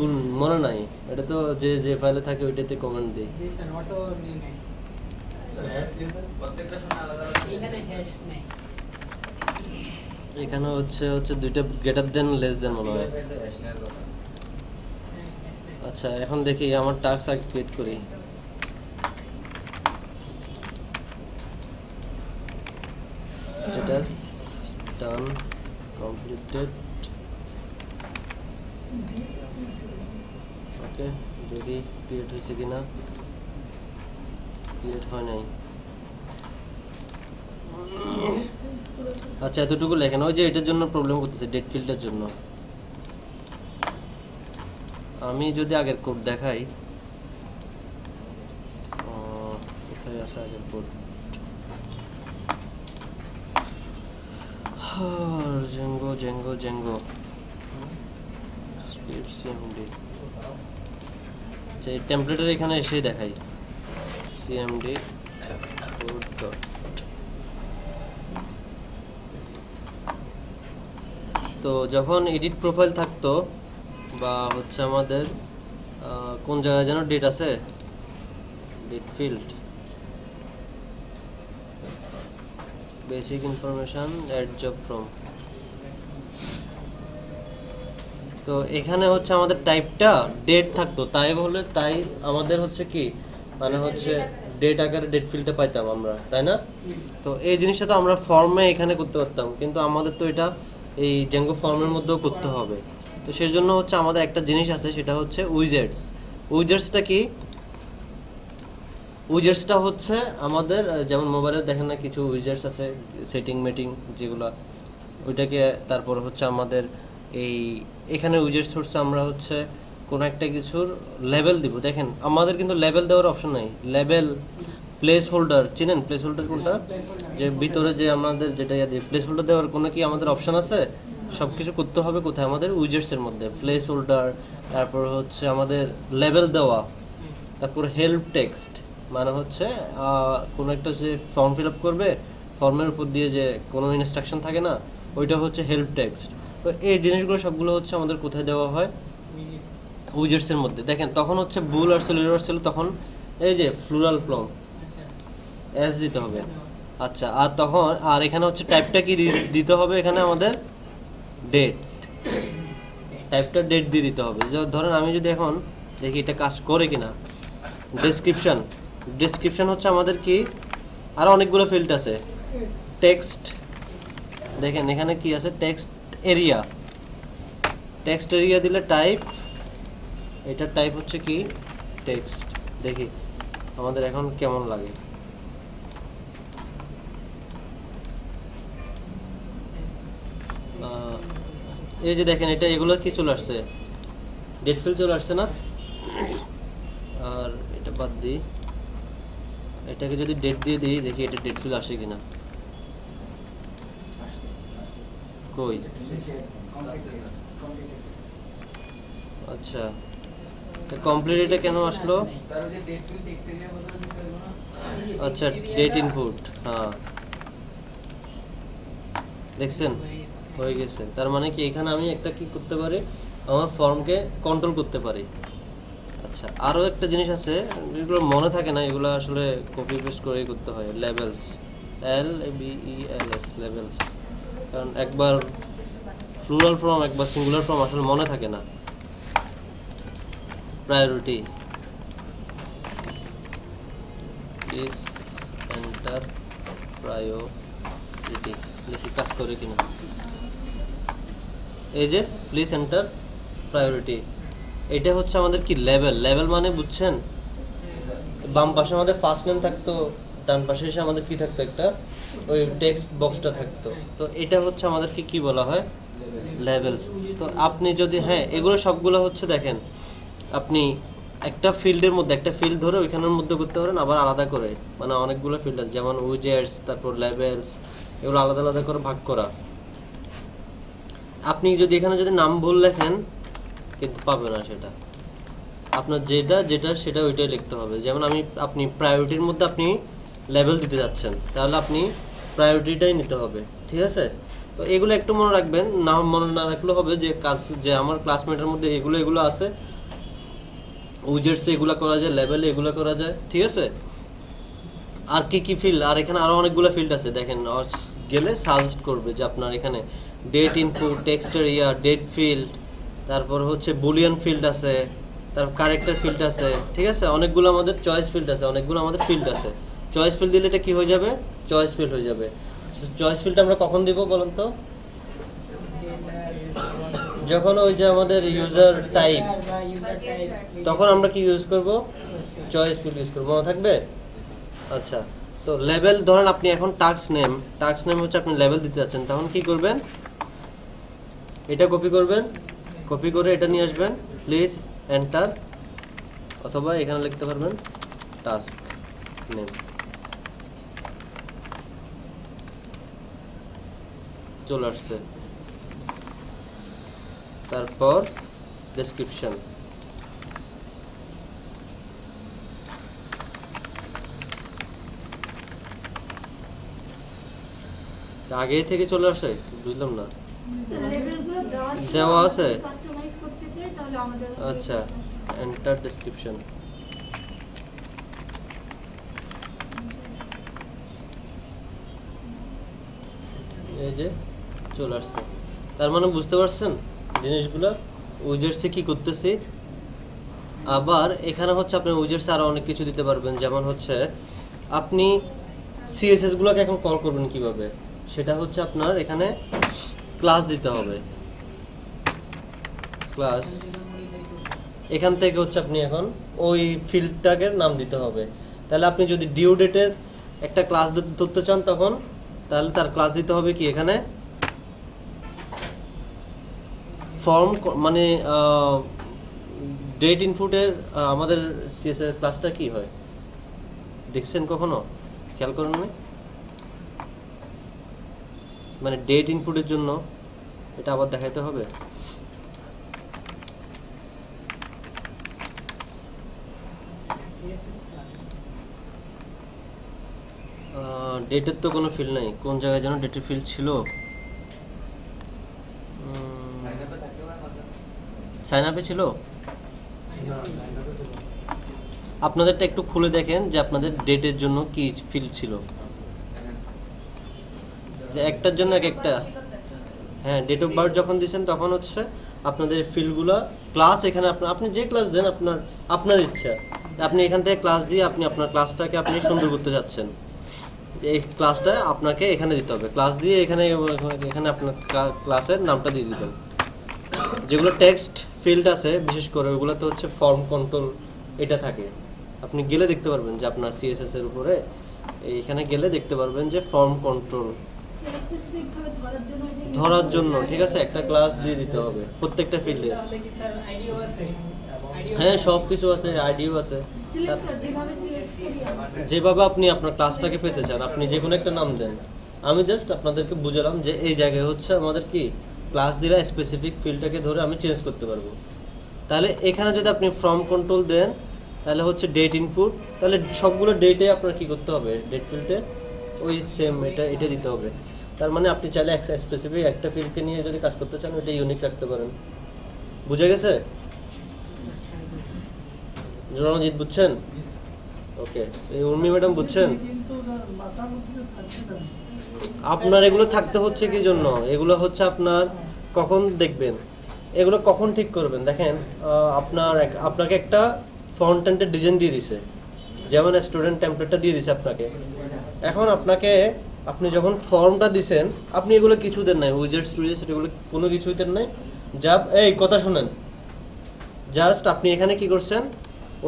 মনে নাই, এটা তো যে যে ফাইলে থাকে ওইটাতে কমেন্ট দিই। জি স্যার অটো নিয়ে নেয় স্যার হ্যাশ দিয়ে দেন। প্রত্যেকটার সামনে আলাদা আলাদা এখানে হ্যাশ নেই এখানে হচ্ছে দুইটা গ্রেটার দেন লেস দেন মনে হয়। ফাইল তো হ্যাশ নেওয়ার কথা। হ্যাশ নেই আচ্ছা এখন দেখি আমার টাস্ক আগে ক্রিয়েট করি। স্ট্যাটাস ডান কমপ্লিটেড। ওকে দেখি ক্রিয়েট হয়েছে কিনা। ক্রিয়েট হয় নাই। আচ্ছা এতটুকু লেখেন, ওই যে এটার জন্য প্রবলেম করতেছে, ডেট ফিল্ডের জন্য। আমি যদি আগের কোড দেখাই, কোথায় আছে আগের code? Django Django Django script CMD. আচ্ছা এই টেমপ্লেটের এখানে এসেই দেখাই সিএমডি কোড ডট। তো যখন এডিট প্রোফাইল থাকতো বা হচ্ছে আমাদের কোন জায়গায় যেন ডেট আছে, date field basic information add job from. তো এখানে হচ্ছে আমাদের টাইপটা ডেট থাকতো, তাই হলে তাই আমাদের হচ্ছে কি মানে হচ্ছে ডেট আকারে ডেট ফিল্ডটা পাইতাম আমরা, তাই না? তো এই জিনিসটা তো আমরা ফর্মে এখানে করতে পারতাম, কিন্তু আমাদের তো এটা এই জেঙ্গো ফর্মের মধ্যেও করতে হবে। তো সেই জন্য হচ্ছে আমাদের একটা জিনিস আছে, সেটা হচ্ছে উইজেটস। উইজেটসটা কি? উইজেটসটা হচ্ছে আমাদের যেমন মোবাইলে দেখেন না কিছু উইজেটস আছে সেটিং মেটিং যেগুলো, ওইটাকে তারপর হচ্ছে আমাদের এই এখানে উইজেটস হচ্ছে আমরা হচ্ছে কোনো একটা কিছুর লেবেল দিব। দেখেন আমাদের কিন্তু লেবেল দেওয়ার অপশন নাই। লেবেল প্লেস হোল্ডার চিনেন? প্লেস হোল্ডার কোনটা? যে ভিতরে যে আমাদের যেটা প্লেস হোল্ডার দেওয়ার কোনো কি আমাদের অপশন আছে? সব কিছু করতে হবে কোথায়? আমাদের উইজেটসের মধ্যে। প্লেস হোল্ডার, তারপর হচ্ছে আমাদের লেবেল দেওয়া, তারপর হেল্প টেক্সট মানে হচ্ছে কোনো একটা যে ফর্ম ফিল আপ করবে, ফর্মের উপর দিয়ে যে কোনো ইনস্ট্রাকশন থাকে না, ওইটা হচ্ছে হেল্প টেক্সট। তো এই জিনিসগুলো সবগুলো হচ্ছে আমাদের কোথায় দেওয়া হয়? উইজেটসের মধ্যে। দেখেন তখন হচ্ছে বুল আর সিলিন্ডার ছিল, তখন এই যে ফ্লোরাল ফর্ম এস দিতে হবে। আচ্ছা আর তখন আর এখানে হচ্ছে টাইপটা কি দিতে হবে? এখানে আমাদের ডেট, টাইপটা ডেট দিয়ে দিতে হবে। ধরেন আমি যদি এখন দেখি এটা কাজ করে কিনা। ডেসক্রিপশন, ডেসক্রিপশন হচ্ছে আমাদের কি আর অনেকগুলো ফিল্ড আছে। টেক্সট, দেখেন এখানে কি আছে? Text area. টেক্সট এরিয়া দিলে টাইপ, এটার টাইপ হচ্ছে কি টেক্সট। দেখি আমাদের এখন কেমন লাগে। এই যে দেখেন এটা এগুলো কি চলে আসছে? ডেট ফিল্ড চলে আসছে না? আর এটা বাদ দিই, এটাকে যদি ডেট দিয়ে দিই, দেখি এটা ডেট ফিল্ড আসে কিনা। কই? আচ্ছা কমপ্লিট, এটা কেন আসলো? স্যার ওই যে ডেট ফিল্ড টেক্সট এরিয়ার বদলে দিতে হবে না? আচ্ছা ডেট ইনপুট, হ্যাঁ দেখছেন হয়ে গেছে। তার মানে কি এখানে আমি একটা কি করতে পারি? আমার ফর্মকে কন্ট্রোল করতে পারি। আচ্ছা আরও একটা জিনিস আছে যেগুলো মনে থাকে না, এগুলো আসলে কপি পেস্ট করেই করতে হয়। Levels, LABELS, levels. কারণ একবার প্লুরাল ফর্ম একবার সিঙ্গুলার ফর্ম আসলে মনে থাকে না। প্রায়োরিটি, প্লিজ এন্টার প্রায়োরিটি, দেখি কাজ করে কিনা। এই যে প্লিজ এন্টার প্রায়োরিটি, এটা হচ্ছে আমাদের কি লেভেল। লেভেল মানে বুঝছেন? বাম পাশে আমাদের ফার্স্ট নেম থাকতো, ডান পাশে এসে আমাদের কি থাকতো, একটা ওই টেক্সট বক্সটা থাকতো। তো এটা হচ্ছে আমাদেরকে কি বলা হয়, লেভেলস। তো আপনি যদি, হ্যাঁ এগুলো সবগুলো হচ্ছে দেখেন, আপনি একটা ফিল্ডের মধ্যে একটা ফিল্ড ধরে ওইখানের মধ্যে করতে পারেন, আবার আলাদা করে, মানে অনেকগুলো ফিল্ড আছে যেমন উইজেটস, তারপর লেভেলস, এগুলো আলাদা আলাদা করে ভাগ করা। আপনি যদি এখানে যদি নাম ভুল লেখেন কিন্তু পাবে না সেটা, আপনার যেটা যেটা সেটা ওইটাই লিখতে হবে। যেমন আপনি প্রায়োরিটির মধ্যে আপনি লেভেল দিতে যাচ্ছেন, তাহলে আপনি প্রায়োরিটিটাই নিতে হবে, ঠিক আছে? তো এগুলো একটু মনে রাখবেন, না মনে না রাখলেও হবে যে আমার ক্লাসমেটের মধ্যে এগুলো আছে, উইজেটসে এগুলো করা যায়, লেভেলে এগুলো করা যায়, ঠিক আছে? আর কি ফিল্ড, আর এখানে আরো অনেকগুলো ফিল্ড আছে দেখেন, গেলে সাজেস্ট করবে যে আপনার এখানে date input, text area, date field, তারপর হচ্ছে বুলিয়ান ফিল্ড আছে, তারপর ক্যারেক্টার ফিল্ড আছে, ঠিক আছে? অনেকগুলো আমাদের চয়েস ফিল্ড আছে, অনেকগুলো আমাদের ফিল্ড আছে। চয়েস ফিল্ড দিলে এটা কি হয়ে যাবে, চয়েস ফিল্ড হয়ে যাবে। চয়েস ফিল্ড আমরা কখন দিব বলুন তো? যখন ওই যে আমাদের ইউজার টাইপ, তখন আমরা কি ইউজ করব, চয়েস ফিল্ড ইউজ করব, মনে থাকবে? আচ্ছা, তো লেভেল ধরেন আপনি এখন টাস্ক নেম হচ্ছে আপনি লেভেল দিতে যাচ্ছেন, তখন কি করবেন, এটা কপি করবেন, কপি করে এটা নিয়ে আসবেন, প্লিজ এন্টার, অথবা এখানে লিখতে পারবেন টাস্ক নেম, চলে আসছে। তারপর ডেসক্রিপশন, আগে থেকে চলে আসে, বুঝলাম না। লেভেলগুলো দেওয়া আছে? কাস্টমাইজ করতে চাই তাহলে আমাদের আচ্ছা, এন্টার ডেসক্রিপশন, এই যে চলে আসছে। তার মানে বুঝতে পারছেন জিনিসগুলো, উইজেটসে কি করতেছি। আবার এখানে হচ্ছে আপনি উইজেটসে আরো অনেক কিছু দিতে পারবেন, যেমন হচ্ছে আপনি সিএসএস গুলোকে এখন কল করবেন কিভাবে, সেটা হচ্ছে আপনার এখানে ক্লাস দিতে হবে। ক্লাস, এখান থেকে হচ্ছে আপনি এখন ওই ফিল্ডটাকে নাম দিতে হবে। তাহলে আপনি যদি ডিউ ডেটের একটা ক্লাস ধরতে চান তখন, তাহলে তার ক্লাস দিতে হবে কি এখানে ফর্ম, মানে ডেট ইনপুটের আমাদের সিএসএস ক্লাসটা কি হয় দেখছেন কখনো, খেয়াল করেন না? মানে ডেট ইনপুটের জন্য এটা আবার দেখাইতে হবে। ডেটের তো কোনো ফিল্ড নাই, কোন জায়গায় যেন ডেটের ফিল্ড ছিল, সাইন আপে ছিল। আপনাদেরটা একটু খুলে দেখেন যে আপনাদের ডেটের জন্য কি ফিল্ড ছিল, যে একটার জন্য একটা, হ্যাঁ ডেট অফ বার্থ যখন দিয়েছেন তখন হচ্ছে আপনাদের ফিল্ডগুলো ক্লাস, এখানে আপনি যে ক্লাস দেন আপনার ইচ্ছা, আপনি এখান থেকে ক্লাস দিয়ে আপনি আপনার ক্লাসটাকে আপনি সুন্দর করতে যাচ্ছেন, এই ক্লাসটা আপনাকে এখানে দিতে হবে, ক্লাস দিয়ে এখানে আপনার ক্লাসের নামটা দিয়ে দিবেন। যেগুলো টেক্সট ফিল্ড আছে বিশেষ করে ওগুলোতে হচ্ছে ফর্ম কন্ট্রোল এটা থাকে, আপনি গেলে দেখতে পারবেন যে আপনার সিএসএস এর উপরে এইখানে গেলে দেখতে পারবেন যে ফর্ম কন্ট্রোল স্পেসিফিক ভাবে ধরার জন্য, ঠিক আছে, একটা ক্লাস দিয়ে দিতে হবে প্রত্যেকটা ফিল্ডে। হ্যাঁ সব কিছু আছে, আইডিও আছে, যেভাবে আপনি আপনার ক্লাসটাকে পেতে চান আপনি যে কোনো একটা নাম দেন। আমি জাস্ট আপনাদেরকে বুঝালাম যে এই জায়গায় হচ্ছে আমাদের কি ক্লাস দিলে স্পেসিফিক ফিল্ডটাকে ধরে আমি চেঞ্জ করতে পারবো। তাহলে এখানে যদি আপনি ফর্ম কন্ট্রোল দেন তাহলে হচ্ছে ডেট ইনপুট, তাহলে সবগুলো ডেটে আপনার কি করতে হবে, ডেট ফিল্ডে ওই সেম এটা দিতে হবে। তার মানে আপনি চাইলে স্পেসিফিক একটা ফিল্ডকে নিয়ে যদি কাজ করতে চান ওইটা ইউনিক রাখতে পারেন। বুঝে গেছে? জনজিৎ বুঝছেন? ওকে, এই উর্মি ম্যাডাম বুঝছেন? কিন্তু মাথার মধ্যে থাকছে না। আপনার এগুলো থাকতে হচ্ছে কি জন্য, এগুলো হচ্ছে আপনার কখন দেখবেন, এগুলো কখন ঠিক করবেন। দেখেন আপনাকে একটা ফন্টেন্টের ডিজাইন দিয়ে দিছে, যেমন স্টুডেন্ট টেমপ্লেটটা দিয়ে দিছে আপনাকে। এখন আপনি যখন ফর্মটা দিছেন আপনি এগুলো কিছু দেন নাই, উইজেটস এগুলো কোনো কিছুই দেন নাই, এই কথা শুনেন, জাস্ট আপনি এখানে কি করছেন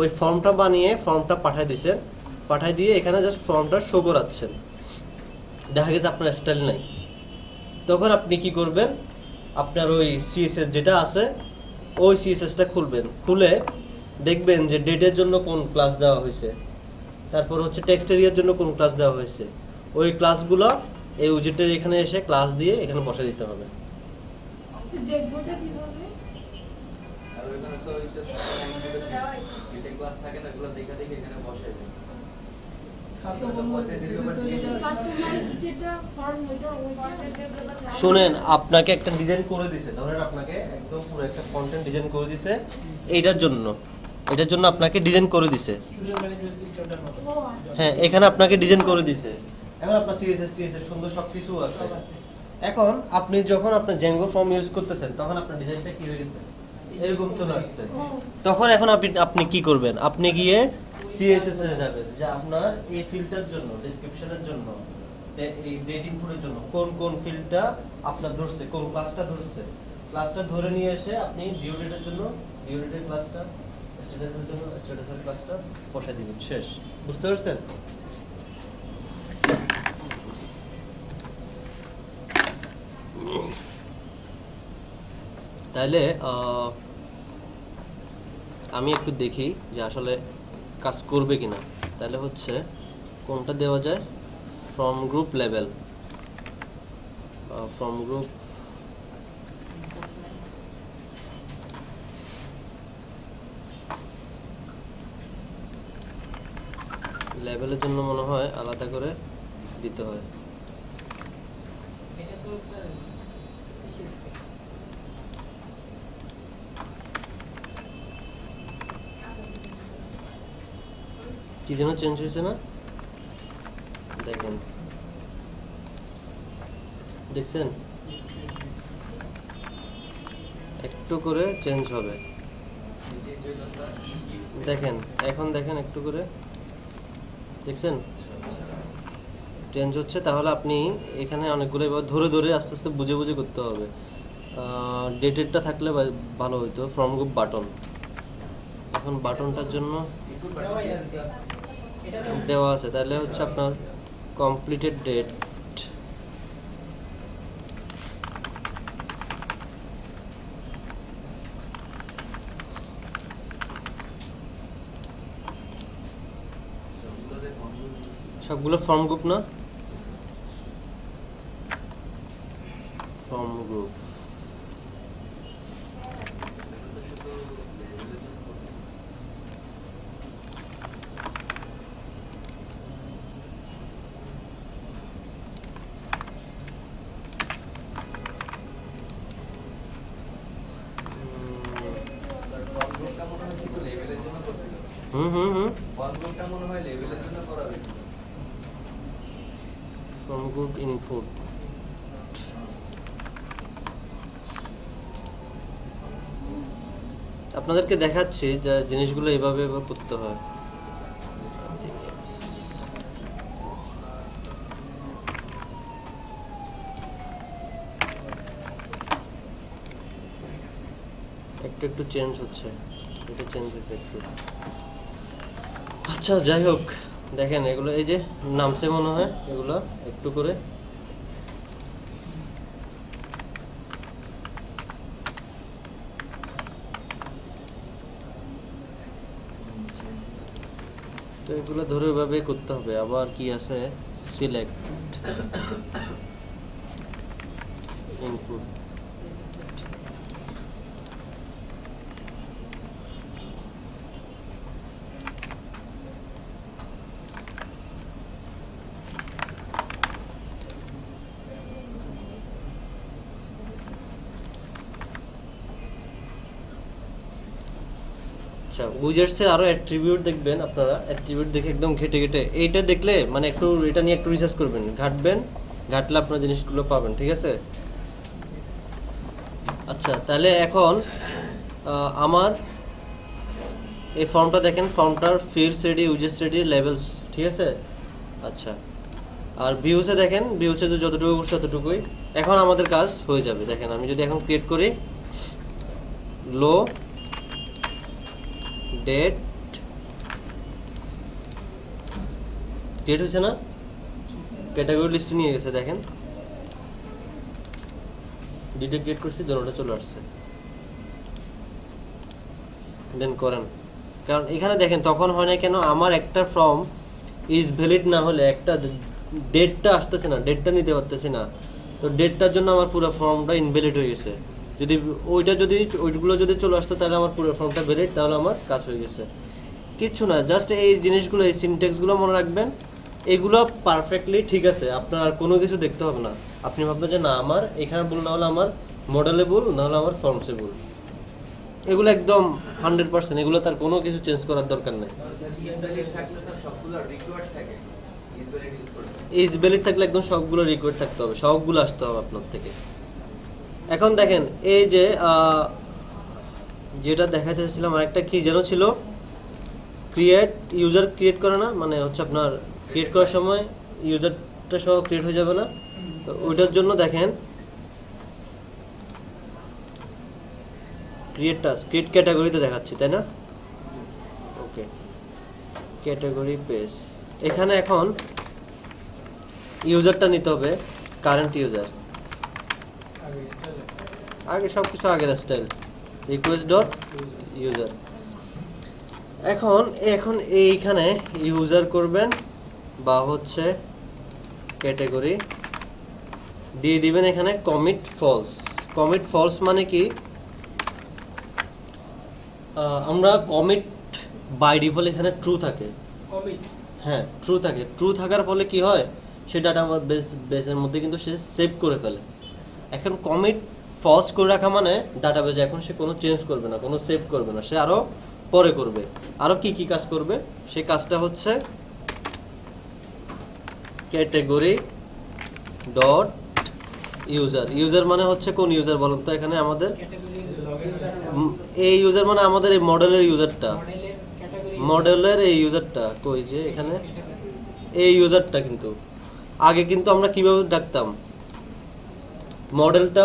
ওই ফর্মটা বানিয়ে ফর্মটা পাঠিয়ে দিছেন, পাঠাই দিয়ে এখানে জাস্ট ফর্মটা শো করাচ্ছেন, দেখা গেছে আপনার স্টাইল নাই, তখন আপনি কি করবেন, আপনার ওই সিএসএস যেটা আছে ওই সিএসএসটা খুলবেন, খুলে দেখবেন যে ডেটের জন্য কোন ক্লাস দেওয়া হয়েছে, তারপর হচ্ছে টেক্সট এরিয়ার জন্য কোন ক্লাস দেওয়া হয়েছে, ওই ক্লাসগুলো এই উইজেটের এখানে এসে ক্লাস দিয়ে এখানে বসে দিতে হবে। দেখবোটা কিভাবে? আর ওইখানে তো ওই যে ক্লাস থাকে না, এগুলো দেখা দেখে এখানে বসাই দেয়। ছাত্র বললো যে কাস্টমাইজ যেটা ফর্ম ওইটা শুনেন, আপনাকে একটা ডিজাইন করে দিছে, ধরেন আপনাকে একদম পুরো একটা কন্টেন্ট ডিজাইন করে দিছে এটার জন্য আপনাকে ডিজাইন করে দিছে, স্টুডেন্ট ম্যানেজমেন্ট সিস্টেমটার মতো। ও আচ্ছা। হ্যাঁ এখানে আপনাকে ডিজাইন করে দিছে, এখন আপনার সিএসএস টিএসএস সুন্দর সব কিছু আছে। এখন আপনি যখন আপনার জ্যাঙ্গো ফর্ম ইউজ করতেছেন তখন আপনার ডিজাইনটা কি হয়ে গেছে, এরকম চলে আসছে। তখন এখন আপনি কি করবেন, আপনি গিয়ে সিএসএস এ যাবেন যে আপনার এই ফিল্ডটার জন্য, ডেসক্রিপশনের জন্য, এই ডেট ইনপুটের জন্য কোন কোন ফিল্ডটা আপনার ধরছে, কোন ক্লাসটা ধরে নিয়ে এসে আপনি ডিউ ডেটের জন্য ডিউ ডেটের ক্লাসটা, স্ট্যাটাসের জন্য স্ট্যাটাসের ক্লাসটা বসায় দিবেন, শেষ। বুঝতে পারছেন? তাহলে আমি একটু দেখি যে আসলে কাজ করবে কিনা। তাহলে হচ্ছে কোনটা দেওয়া যায়, from group level, from group লেভেলের জন্য মনে হয় আলাদা করে দিতে হয়। এটা তো স্যার এসেছে। কি যেন চেঞ্জ হয়েছে না, দেখেন, দেখছেন একটু করে চেঞ্জ হবে, দেখেন এখন দেখেন একটু করে, দেখছেন চেঞ্জ হচ্ছে। তাহলে আপনি এখানে অনেকগুলো এবার ধরে ধরে আস্তে আস্তে বুঝে বুঝে করতে হবে। ডেটেডটা থাকলে ভালো হতো, ফ্রম গ্রুপ বাটন, এখন বাটনটার জন্য দেওয়াই আছে। এটা দেওয়া আছে, তাহলে হচ্ছে আপনার কমপ্লিটেড ডেট, সবগুলো ফর্ম গ্রুপ না, form group form group input, আপনাদেরকে দেখাচ্ছি যে জিনিসগুলো এভাবে করতে হয়। একটু একটু চেঞ্জ হচ্ছে, এটা চেঞ্জ হচ্ছে একটু। আচ্ছা যাই হোক, দেখেন এগুলো এই যে নামছে মনে হয়, এগুলো একটু করে তো এগুলো ধরে ওইভাবে করতে হবে। আবার কি আছে, সিলেক্ট ইনপুট, আচ্ছা উইজার্ডসের আরো অ্যাট্রিবিউট দেখবেন আপনারা, অ্যাট্রিবিউট দেখে একদম ঘেটে ঘেটে এইটা দেখলে মানে একটু এটা নিয়ে একটু রিসার্চ করবেন, ঘাটলে আপনার জিনিসগুলো পাবেন, ঠিক আছে? আচ্ছা তাহলে এখন আমার এই ফর্মটা দেখেন, ফর্মটার fields ready, users ready, levels, ঠিক আছে? আচ্ছা আর ভিউসে দেখেন, ভিউসে তো যতটুকু করছে ততটুকুই। এখন আমাদের কাজ হয়ে যাবে। দেখেন আমি যদি এখন ক্রিয়েট করি লো ডেট ক্রিয়েট হয়েছে না? ক্যাটাগরি লিস্টে নিয়ে গেছে, দেখেন দুইটা ক্রিয়েট করছি, দুটোটা চলে আসছে। দেন করেন, কারণ এখানে দেখেন তখন হয় না কেন, আমার একটা ফর্ম ইজ ভ্যালিড না হলে একটা ডেটটা আসতেছে না, ডেটটা নিতে পারতেছি না, তো ডেটটার জন্য আমার পুরো ফর্মটা ইনভ্যালিড হয়ে গেছে। যদি ওইগুলো যদি চলে আসতো তাহলে আমার পুরো ফর্মটা ভ্যালিড, তাহলে আমার কাজ হয়ে গেছে। কিচ্ছু না, জাস্ট এই জিনিসগুলো, এই সিনট্যাক্সগুলো মনে রাখবেন, এগুলো পারফেক্টলি ঠিক আছে, আপনার আর কোনো কিছু দেখতে হবে না। আপনি ভাববেন যে না আমার এখানে ভুল, না হলে আমার মডেলে ভুল, না হলে আমার ফর্মসে ভুল, এগুলো একদম 100%, এগুলো তার কোনো কিছু চেঞ্জ করার দরকার নেই। ইনভ্যালিড থাকলে স্যার সবগুলো রিকোয়ার্ড থাকে, ইজ ভ্যালিড ইউজ করে। ইজ ভ্যালিড থাকলে একদম সবগুলো রিকোয়ার্ড থাকতে হবে, সবগুলো আসতে হবে আপনার থেকে। এখন দেখেন এই যে যেটা দেখাইতেছিলাম, আরেকটা কি যেন ছিল, ইউজার ক্রিয়েট করে না, মানে হচ্ছে আপনার ক্রিয়েট করার সময় ইউজারটা সহ ক্রিয়েট হয়ে যাবে না, তো ওইটার জন্য দেখেন ক্রিয়েট ক্যাটাগরিতে দেখাচ্ছি, তাই না? ওকে, ক্যাটাগরি পেজ, এখানে এখন ইউজারটা নিতে হবে, কারেন্ট ইউজার, আগে সব কিছু আগের স্টাইল, রিকোয়েস্ট ডট ইউজার। এখন এইখানে ইউজার করবেন বা হচ্ছে ক্যাটাগরি দিয়ে দিবেন, এখানে কমিট ফলস। কমিট ফলস মানে কি, আমরা কমিট বাই ডিফল্ট এখানে ট্রু থাকে, কমিট হ্যাঁ ট্রু থাকে। ট্রু থাকার ফলে কি হয়, সে ডাটা বেসের মধ্যে কিন্তু সে সেভ করে ফেলে। এখন কমিট ফলস করে রাখা মানে ডাটাবেজে এখন সে কোনো চেঞ্জ করবে না, কোনো সেভ করবে না, সে আরও পরে করবে। আরও কি কি কাজ করবে, সেই কাজটা হচ্ছে ক্যাটাগরি ডট ইউজার। ইউজার মানে হচ্ছে কোন ইউজার বলুন তো, এখানে আমাদের ক্যাটাগরি এই ইউজার মানে আমাদের এই মডেলের ইউজারটা, মডেলের ক্যাটাগরি মডেলের এই ইউজারটা কই যে এখানে এই ইউজারটা। কিন্তু আগে কিন্তু আমরা কিভাবে ডাকতাম, মডেলটা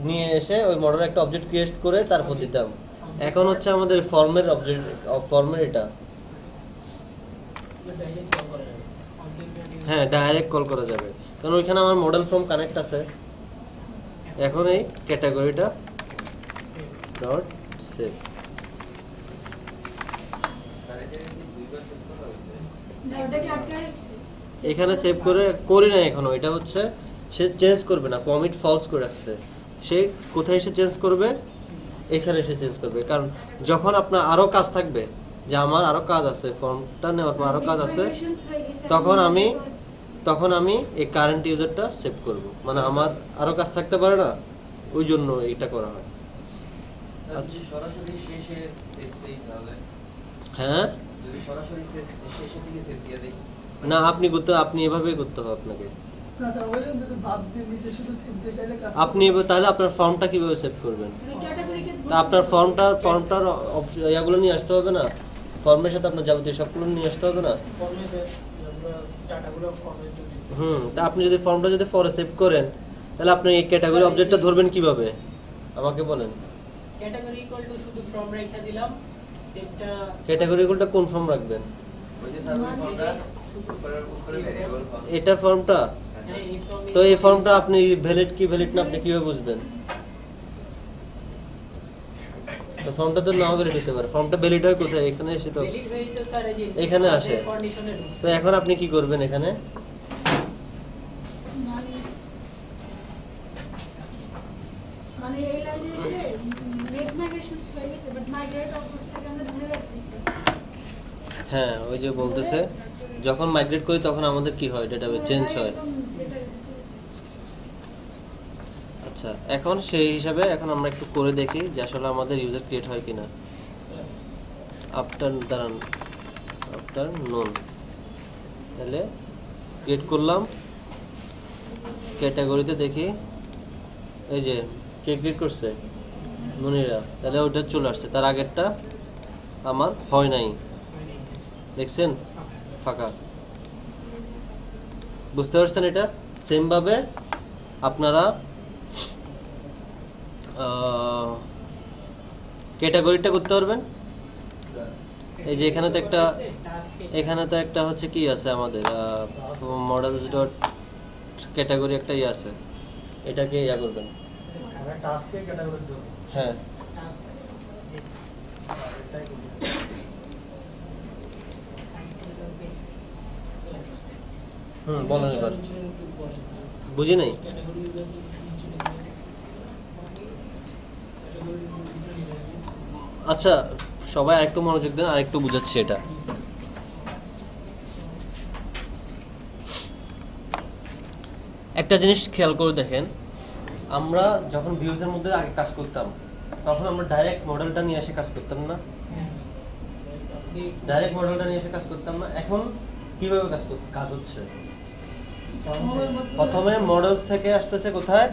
নিয়ে এসে ওই মডেলের একটা অবজেক্ট ক্রিয়েট করে তারপর দিতাম। এখন হচ্ছে আমাদের ফর্মের অবজেক্ট, ফর্মের এটা, ডাইরেক্ট কল করা যাবে অবজেক্ট হ্যাঁ ডাইরেক্ট কল করা যাবে, কারণ ওইখানে আমার মডেল ফর্ম কানেক্ট আছে। এখন এই ক্যাটাগরিটা ডট সেভ, তার এই জায়গায় কি দুইবার সেভ করা হয়েছে? না ওটাকে আটকে রাখছে এখানে সেভ করে করি না এখনো, এটা হচ্ছে সে চেঞ্জ করবে না, কমিট ফলস করে রাখছে। সে কোথায় এসে চেঞ্জ করবে, এখানে এসে চেঞ্জ করবে। কারণ যখন আপনার আরও কাজ থাকবে, যে আমার আরও কাজ আছে, ফর্মটা নেওয়ার পর আরও কাজ আছে, তখন আমি এই কারেন্ট ইউজারটা সেভ করব, মানে আমার আরও কাজ থাকতে পারে না, ওই জন্য এইটা করা হয়। স্যার আচ্ছা। যদি সরাসরি শেষে সেভ দেই তাহলে, হ্যাঁ যদি সরাসরি শেষের দিকে সেভ দিয়ে দেই, না, আপনি এভাবেই করতে হবে আপনাকে। না স্যার, ওইরকম যদি বাদ দিয়ে নিচে শুধু সেভ দিয়ে তাহলে কাজ তাহলে আপনার ফর্মটা কিভাবে সেভ করবেন? ক্যাটাগরিকে তা আপনার ফর্মটার ইয়াগুলো নিয়ে আসতে হবে না, ফর্মের সাথে আপনার যাবতীয় সবগুলো নিয়ে আসতে হবে না। ফর্মেতে আমরা ডাটাগুলো ফর্মে যদি তা আপনি যদি ফর্মটা যদি পরে সেভ করেন, তাহলে আপনি এই ক্যাটাগরি অবজেক্টটা ধরবেন কিভাবে আমাকে বলেন। ক্যাটাগরি ইকুয়াল টু শুধু ফর্ম রেখে দিলাম, সেভটা ক্যাটাগরিগুলোটা কোন ফর্ম রাখবেন? ওই যে স্যার ওই ফর্মটা উপরে ভ্যারিয়েবল ফর্ম, এটা ফর্মটা, হ্যাঁ এই ফর্মে তো এই ফর্মটা আপনি ভ্যালিড কি ভ্যালিড না আপনি কিভাবে বুঝবেন? তো ফর্মটা তো নাও ভ্যালিড হতে পারে, ফর্মটা ভ্যালিড হয় কোথায়, এখানে এসে তো, ভ্যালিড হয়ে তো স্যার এই যে এখানে আসে। কন্ডিশনে তো ঢুকছে এখন আপনি কি করবেন এখানে, মানে এই লাইনে এসে নেট মাইগ্রেশন হয়ে গেছে, বাট মাইগ্রেট অবস্থাকে আমরা ধরে রাখতেছি। হ্যাঁ ওই যে বলতেছে যখন মাইগ্রেট করি তখন আমাদের কি হয়, ডেটাবেস চেঞ্জ হয়। একদম যেটা চেঞ্জ। আচ্ছা, এখন সেই হিসাবে এখন আমরা একটু করে দেখি যে আসলে আমাদের ইউজার ক্রিয়েট হয় কিনা। আফটার নুন, তাহলে ক্রিয়েট করলাম, ক্যাটাগরিতে দেখি এই যে কে ক্রিয়েট করছে, নুনিরা, তাহলে ওটা চলে আসছে, তার আগেরটা আমার হয় নাই, দেখছেন ফাঁকা। বুঝতে পারছেন? এটা সেমভাবে আপনারা ক্যাটাগরিটা করতে পারবেন। এই যে এখানে তো একটা এখানে তো একটা হচ্ছে কি আছে আমাদের মডেলস ডট ক্যাটাগরি একটা ইয়ে আছে, এটাকে ইয়া করবেন। আমরা টাস্কে ক্যাটাগরি দেব। হ্যাঁ এটাই করব। বলেন এবার, বুঝি নাই। ক্যাটাগরি ইউজার নিচে ক্যাটাগরি আচ্ছা সবাই আরেকটু মনোযোগ দেন, আরেকটু বুঝাচ্ছি এটা। একটা জিনিস খেয়াল করে দেখেন, আমরা যখন ভিউজের মধ্যে আগে কাজ করতাম তখন আমরা ডাইরেক্ট মডেলটা নিয়ে এসে কাজ করতাম না, ডাইরেক্ট মডেলটা নিয়ে এসে কাজ করতাম না। এখন কিভাবে কাজ হচ্ছে? প্রথমে মডেলস থেকে আসতেছে কোথায়?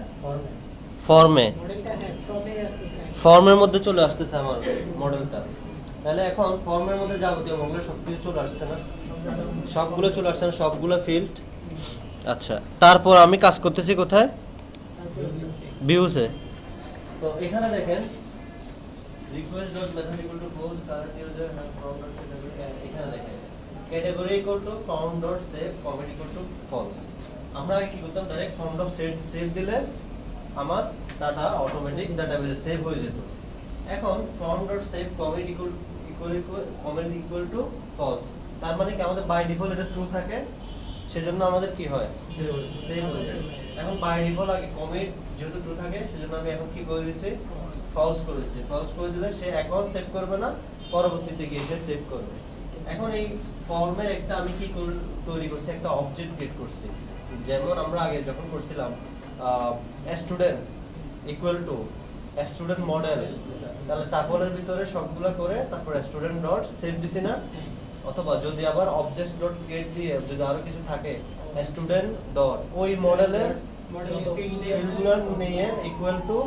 ফর্মে। মডেলটা হ্যাঁ ফর্মে আসতেছে। ফর্মের মধ্যে চলে আসতেছে আমার মডেলটা। তাহলে এখন ফর্মের মধ্যে যাবতীয় মডেল সবকিছু চলে আসছে না, সবগুলো চলে আসছে না, সবগুলো ফিল্ড। আচ্ছা, তারপর আমি কাজ করতেছি কোথায়? ভিউসে। তো এখানে দেখেন request dot method equal to post current user and from dot category, এখানে দেখেন category equal to from dot save comment equal to false। আমরা আগে কি করতাম, ডাইরেক্ট from dot save দিলে আমার ডাটা অটোমেটিক ডাটাবেজে সেভ হয়ে যেত। এখন from dot save comment equal to false, তার মানে কি আমাদের বাই ডিফল্ট এটা ট্রু থাকে, সেজন্য আমাদের কি হয়? সেভ হয়ে যায়। এখন বাই ডিফল্ট আগে কমিট যেহেতু ট্রু থাকে সেজন্য আমি এখন কি করে দিয়েছি? ফলস করেছি। ফলস করে দিলে সে এখন সেভ করবে না, পরবর্তীতে গিয়ে সে সেভ করবে। এখন এই ফর্মের একটা আমি কি তৈরি করছি, একটা অবজেক্ট ক্রিয়েট করছি। যেমন আমরা আগে যখন করছিলাম student equal to student model, তাহলে টাপলের ভিতরে সবগুলো করে তারপর স্টুডেন্ট ডট সেভ দিছি না? অথবা যদি আবার অবজেক্ট ডট গেট দিয়ে যদি আরো কিছু থাকে স্টুডেন্ট ডট ওই মডেলের ফিল্ডগুলো নিয়ে ইকুয়াল টু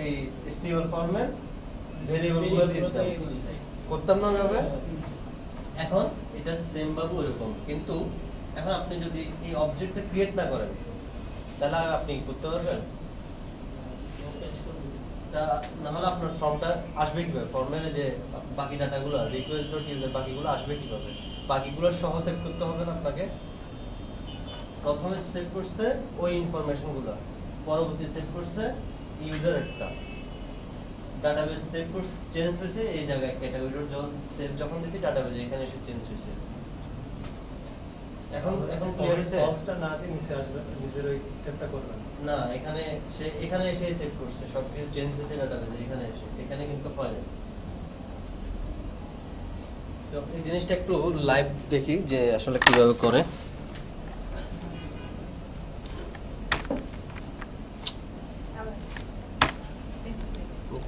এই স্টেবল ফর্মের ভেরিয়েবলগুলো দিয়ে দিতাম, করতাম না ভাবে। এখন এটা সেম ভাবে ওরকম, কিন্তু এখন আপনি যদি এই অবজেক্টটা ক্রিয়েট না করেন তাহলে আপনি করতে পারবেন? তা না হলে আপনার ফর্মটা আসবে কিভাবে? ফর্মের যে বাকি ডাটাগুলো রিকোয়েস্ট ডট ইউজার বাকিগুলো আসবে কিভাবে? বাকিগুলো সহ সেভ করতে হবে না আপনাকে? প্রথমে সেভ করছে ওই ইনফরমেশনগুলো, পরবর্তী সেভ করছে ইউজারেরটা, ডাটাবেজ সেভ করছে চেঞ্জ হয়েছে এই জায়গায় ক্যাটাগরির সেভ যখন দিছি ডাটাবেজে এখানে এসে চেঞ্জ হয়েছে। এখন ক্লিয়ার হয়েছে? ফলসটা না দিয়ে নিচে আসবে, নিজের ওই সেভটা করবেন না, এখানে এসে সেভ করছে, সবকিছু চেঞ্জ হয়েছে ডাটাবেজে এখানে এসে, এখানে কিন্তু হয় না। তো এই জিনিসটা একটু লাইভ দেখি যে আসলে কিভাবে করে।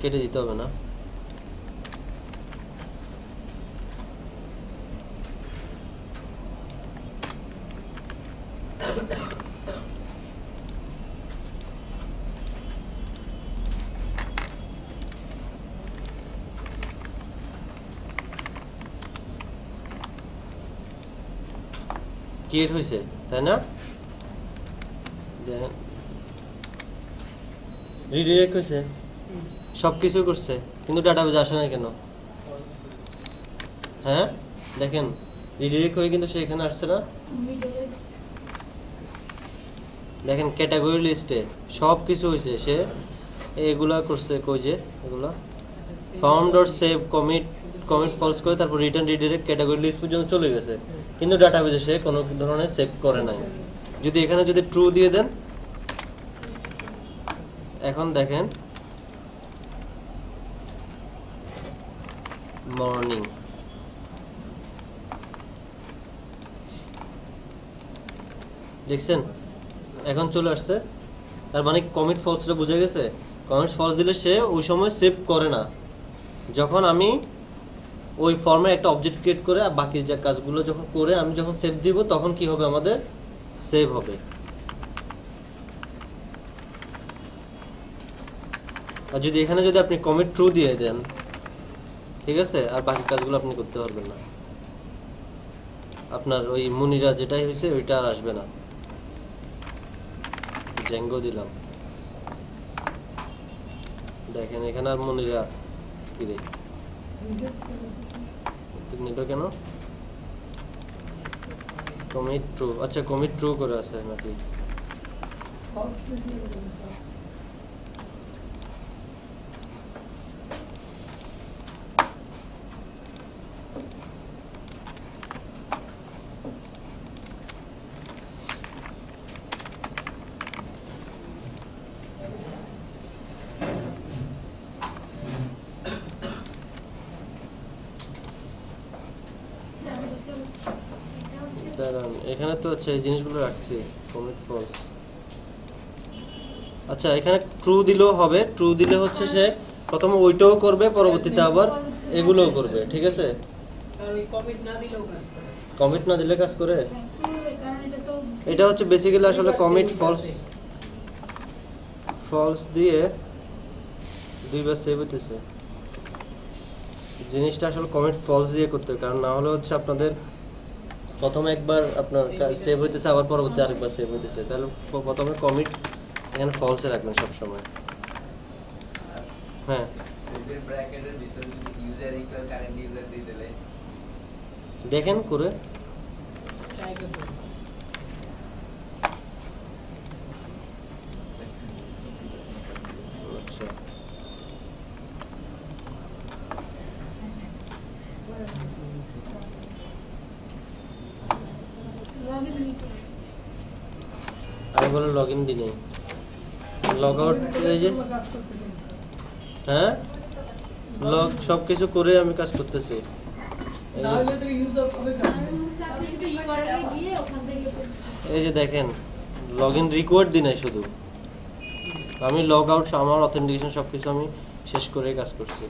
কেটে দিতে হবে না? ক্রিয়েট হয়েছে তাই না? দেখেন রিডিরেক্ট হয়েছে, সবকিছু করছে, কিন্তু ডাটাবেজে আসে না কেন? হ্যাঁ দেখেন রিডিরেক্ট হয়ে কিন্তু সে এখানে আসছে না। দেখেন ক্যাটাগরি লিস্টে সব কিছু হয়েছে, সে এগুলা করছে, কই যে এগুলা found dot save commit false করে তারপর রিটার্ন রিডিরেক্ট ক্যাটাগরি লিস্ট পর্যন্ত চলে গেছে, কিন্তু ডাটাবেজে সে কোনো ধরনের সেভ করে নাই। যদি এখানে যদি ট্রু দিয়ে দেন, এখন দেখেন মর্নিং, দেখছেন এখন চলে আসছে। তার মানে কমিট ফলসটা বুঝে গেছে। কমিট ফলস দিলে সে ওই সময় সেভ করে না, যখন আমি ওই ফর্মে একটা অবজেক্ট ক্রিয়েট করে বাকি যে কাজগুলো যখন করে আমি যখন সেভ দিব তখন কি হবে, আমাদের সেভ হবে। আর যদি এখানে যদি আপনি কমিট ট্রু দিয়ে দেন, ঠিক আছে, আর বাকি কাজগুলো আপনি করতে পারবেন না, আপনার ওই মুনিরা যেটাই হয়েছে ওইটা আর আসবে না। জ্যাঙ্গো দিলাম, দেখেন এখানে আর মুনিরা কি রে নিল কেন? Commit true. আচ্ছা কমিট ট্রু করে আছে নাকি? false বেশি করে। স্যার আমি বুঝতে পারছি এটা হচ্ছে দাঁড়ান, এখানে তো হচ্ছে এই জিনিসগুলো রাখছি, কমিট ফলস। আচ্ছা এখানে ট্রু দিলেও হবে, ট্রু দিলে হচ্ছে সে প্রথমে ওইটাও করবে, পরবর্তীতে আবার এগুলোও করবে, ঠিক আছে? স্যার ওই কমিট না দিলেও কাজ করে। কমিট না দিলে কাজ করে? কারণ এটা তো এটা হচ্ছে বেসিক্যালি আসলে কমিট ফলস, ফলস দিয়ে দুইবার সেভ হইতেছে। জিনিসটা আসলে কমিট ফলস দিয়ে করতে হবে, কারণ না হলে হচ্ছে আপনাদের প্রথমে একবার আপনার সেভ হইতেছে, আবার পরবর্তী আরেকবার সেভ হইতেছে। তাহলে প্রথমে কমিট এখানে ফলসে রাখবেন সবসময়। হ্যাঁ সেভের ব্র্যাকেটের ভিতরে যদি ইউজার ইকুয়াল কারেন্ট ইউজার দিয়ে দিলে দেখেন করে। ট্রাই করতে হবে। আচ্ছা লগইন নিতে আমি বলে লগ ইন দিই নাই, লগ আউট এই যে, কাজ করতেছেন স্যার। হ্যাঁ লগ সব কিছু করে আমি কাজ করতেছি। এই না যে- হলে তো ইউজার হবে কেন? আমি বলছি আপনি শুধু ইউআরএল এ গিয়ে ওখান থেকে চেঞ্জ এই যে দেখেন লগ ইন রিকোয়ার্ড দিই নাই, শুধু আমি লগ আউট আমার অথেন্টিকেশন সব কিছু আমি শেষ করে কাজ করছি।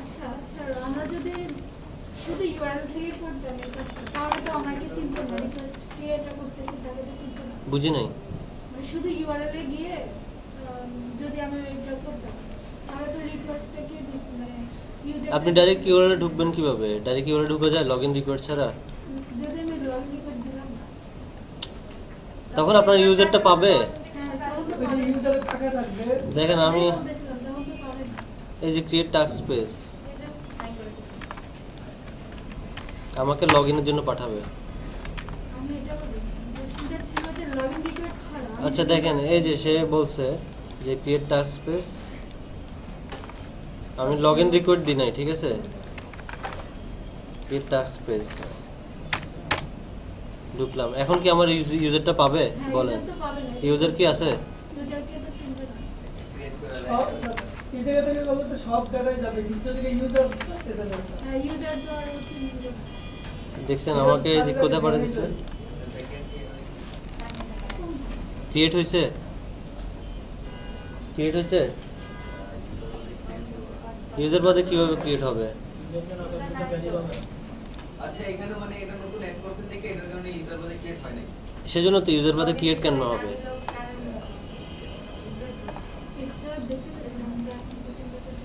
আচ্ছা স্যার আমরা যদি শুধু ইউআরএল থেকে করতাম এই কাজটা তাহলে তো আমাকে চিনতো না, রিকোয়েস্ট ক্রিয়েটটা করতেছি তাকে তো চিনতো না। বুঝি নাই। মানে শুধু ইউআরএল এ গিয়ে যদি আমি এটা করতাম তাহলে তো রিকোয়েস্টটা কি মানে ইউজার আপনি ডাইরেক্ট কিউআরএল এ ঢুকবেন কিভাবে? ডাইরেক্ট কিউআরএল ঢুকে যায় লগ ইন রিকোয়ার্ড ছাড়া? যদি আমি লগইন রিকোয়েস্ট দিলাম না তখন আপনার ইউজারটা পাবে। হ্যাঁ তখন তো ওই যে ইউজারের টাকা থাকবে, দেখেন আমি বলতেছিলাম তখন তো পাবে না। এই যে ক্রিয়েট টাস্ক স্পেস আমাকে লগ ইনের জন্য পাঠাবে। আমি এটা বলি সেটা ছিল যে লগইন রিকোয়েস্ট ছাড়া আমি আচ্ছা দেখেন এই যে সে বলছে যে ক্রিয়েট টাস্ক স্পেস, আমি লগ ইন রিকোয়ার্ড দিই নাই, ঠিক আছে? ক্রিয়েট টাস্ক স্পেস ঢুকলাম, এখন কি আমার ইউজারটা পাবে? হ্যাঁ, বলেন user তো পাবে না। ইউজার কি আছে? ইউজারকে তো চিনবে না। ক্রিয়েট করে সব এই জায়গা থেকে বললে তো সব ডাটাই যাবে, কিন্তু যদি ইউজার পাইতেছে না। হ্যাঁ, ইউজার তো আর চিনবে না। দেখছেন আমাকে এই যে কোথায় পাঠিয়ে দিচ্ছে? ক্রিয়েট হয়েছে, ক্রিয়েট হয়েছে। ইউজার বাদে কিভাবে ক্রিয়েট হবে? ইউজারকে না করলে তো ভ্যালিড হবে না। আচ্ছা এখানে মানে এটা নতুন অ্যাড করছেন দেখে এটার কারণে ইউজার বলে ক্রিয়েট হয় নাই। সেজন্য তো ইউজার বাদে ক্রিয়েট কেন হবে? এটা দেখে ফেলেছি, আমরা এখন তো চিন্তা করছি।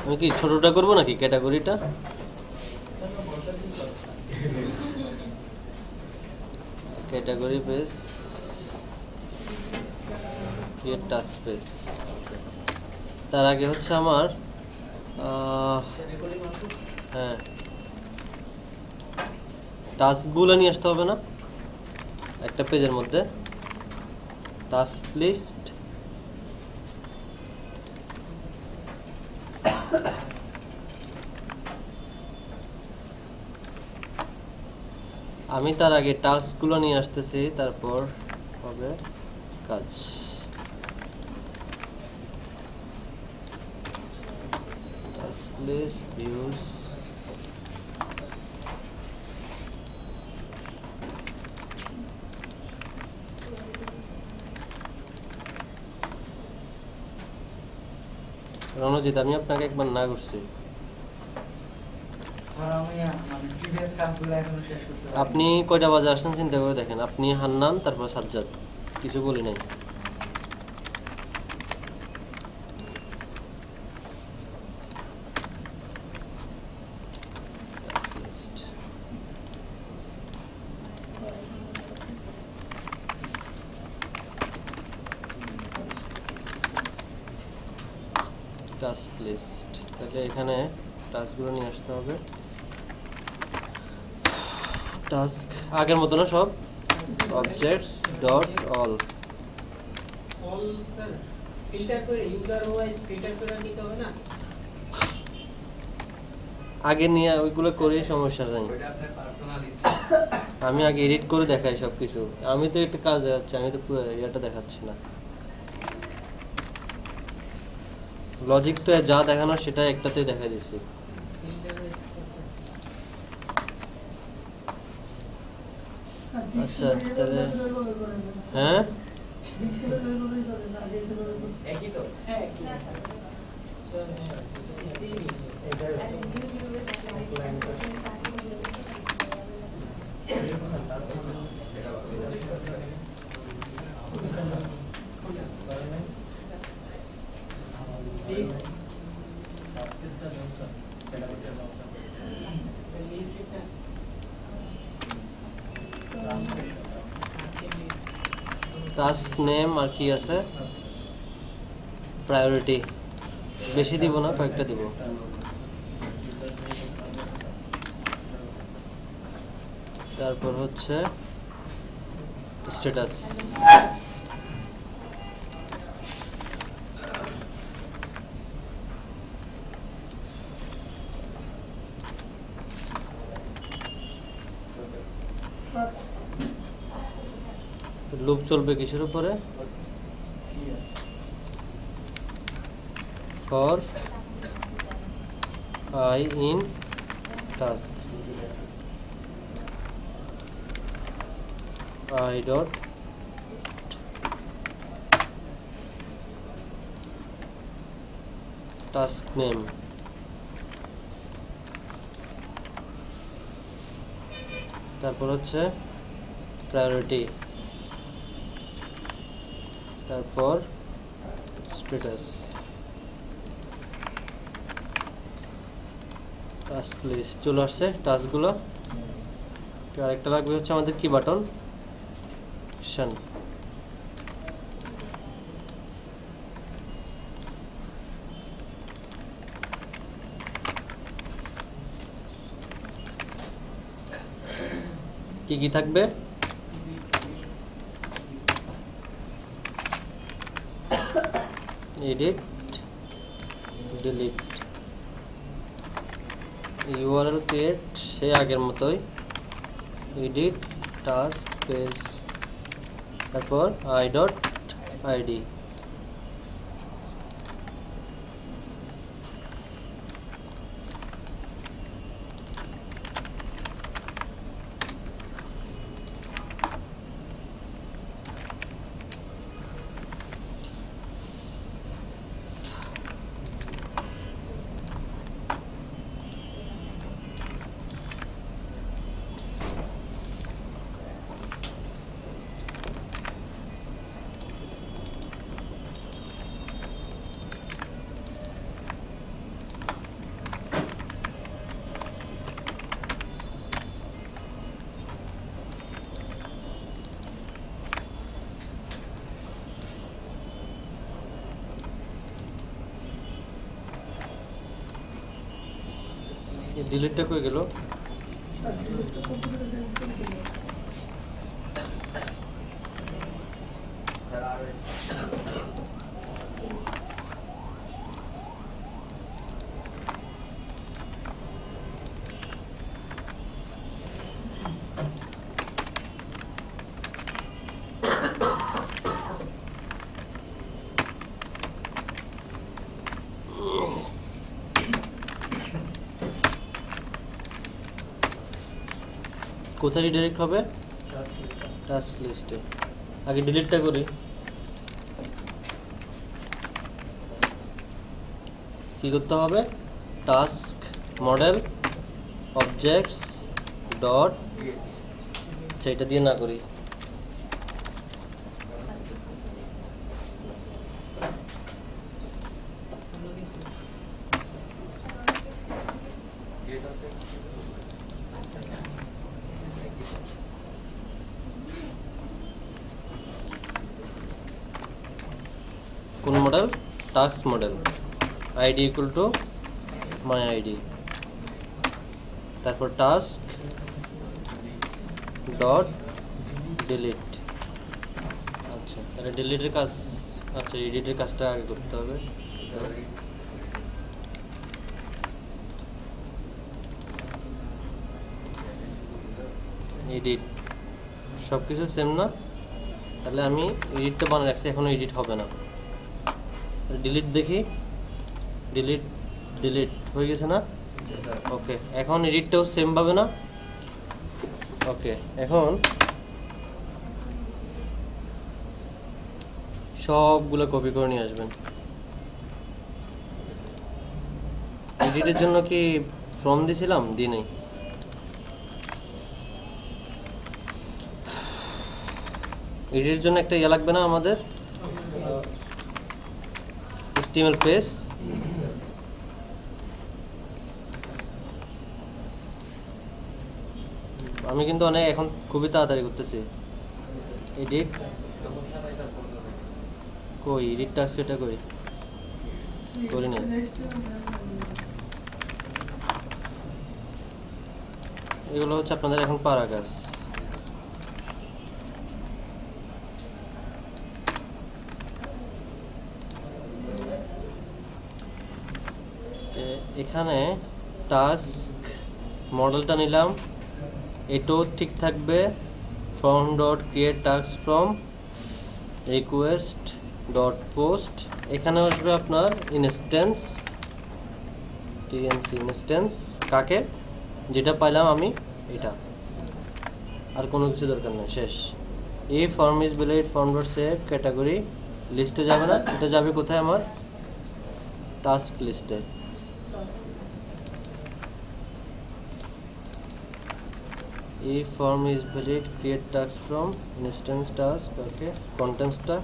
আমি কি ছোটটা করবো নাকি ক্যাটাগরিটা? Category base create task space. তার আগে হচ্ছে আমার হ্যাঁ টাস্কগুলো নিয়ে আসতে হবে না একটা পেজের মধ্যে? টাস্ক লিস্ট, আমি তার আগে টাস্কগুলো নিয়ে আসতেছি, তারপর হবে কাজ। টাস্ক লিস্ট ভিউজ, রণজিৎ আমি আপনাকে একবার না করছি, স্যার আমি মানে প্রিভিয়াস কাজগুলো এখনো শেষ করতে পারিনি। আপনি কয়টা বাজে আসছেন চিন্তা করে দেখেন। আপনি হান্নান, তারপর সাজ্জাদ, কিছু বলি নাই। টাস্ক লিস্ট, তাহলে এখানে টাস্কগুলো নিয়ে আসতে হবে। টাস্ক আগের মতো না সব, objects dot all. All sir filter করে ইউজার ওয়াইজ ফিল্টার করে নিতে হবে না? আগে নিয়ে ওইগুলো করেই সমস্যা নেই। ওইটা আপনার পার্সোনাল ইচ্ছা। আমি আগে এডিট করে দেখাই সব কিছু। আমি তো একটা কাজ দেখাচ্ছি, আমি তো পুরো ইয়েটা দেখাচ্ছি না। লজিক তো যা দেখানো সেটা একটাতেই দেখাই দিচ্ছি। ফিল্টার ওয়াইজ করতেছে। আর আচ্ছা, dictionary তাহলে- এভাবে ব্যবহার করেন না। হ্যাঁ dictionary এভাবেই করেন, আগে যেভাবে করছেন। একই তো। হ্যাঁ কি স্যার হ্যাঁ সেমই। এটাই লিস্ট টাস্কটা জনসন ক্যাটাগরিটা জনসন লিস্ট এটা আজকে লিস্ট টাস্ক নেম আর কি আছে, প্রায়োরিটি বেশি দিব না, কয়েকটা দিব। তারপর হচ্ছে স্ট্যাটাস, লুপ চলবে কিসের উপরে, for I in task, I dot task name, তারপর হচ্ছে প্রায়োরিটি, তারপর স্ট্যাটাস, টাস্ক লিস্ট চলে আসছে টাস্কগুলো। আরেকটা লাগবে হচ্ছে আমাদের কি বাটন, অ্যাকশন। কি কি থাকবে, এডিট ডিলিট, ইউআরএল ক্রিয়েট সেই আগের মতোই, এডিট টাস্ক পেজ, তারপর আই ডট আইডি। ডিলিটটা কই গেল, আর ডিলিটটা কম্পিউটারে চেঞ্জ করে দিলেন। স্যার আর কোথায় রিডাইরেক্ট হবে, টাস্ক লিস্টে। আগে ডিলিটটা করি, কি করতে হবে, টাস্ক মডেল অবজেক্টস ডট, আচ্ছা এটা দিয়ে না করি, অন্য কিছু গেট আছে কোন model, task model, ID equal to my ID, তারপর টাস্ক ডট ডিলিট। আচ্ছা তাহলে ডিলিটের কাজ, আচ্ছা এডিটের কাজটা আগে করতে হবে। এডিট সব কিছু সেম না, তাহলে আমি এডিটটা বানিয়ে রাখছি, এখনো এডিট হবে না। ডিলিট দেখি, ডিলিট ডিলিট হয়ে গেছে না? ওকে, এখন এডিটটাও সেম পাবে না? ওকে, এখন সবগুলো কপি করে নিয়ে আসবেন। এডিটের জন্য কি ফর্ম দিয়েছিলাম? দিই নাই। এডিটের জন্য একটা ইয়ে লাগবে না আমাদের, HTML পেজ। আমি কিন্তু অনেক এখন খুবই তাড়াতাড়ি করতেছি। এডিট কই, এডিট টাস্ক এটা কই, করি না। এগুলো হচ্ছে আপনাদের এখন পারা কাজ। এখানে টাস্ক মডেলটা নিলাম, এটাও ঠিক থাকবে। Form dot create task from request dot post, এখানে আসবে আপনার ইনস্ট্যান্স, টিএনসি ইনস্ট্যান্স, কাকে যেটা পাইলাম আমি এটা, আর কোনো কিছু দরকার নেই, শেষ। এই form is valid form dot save category লিস্টে যাবে না, এটা যাবে কোথায়? আমার টাস্ক লিস্টে। এই form is valid create task from instance task, okay. কন্টেন্টসটা,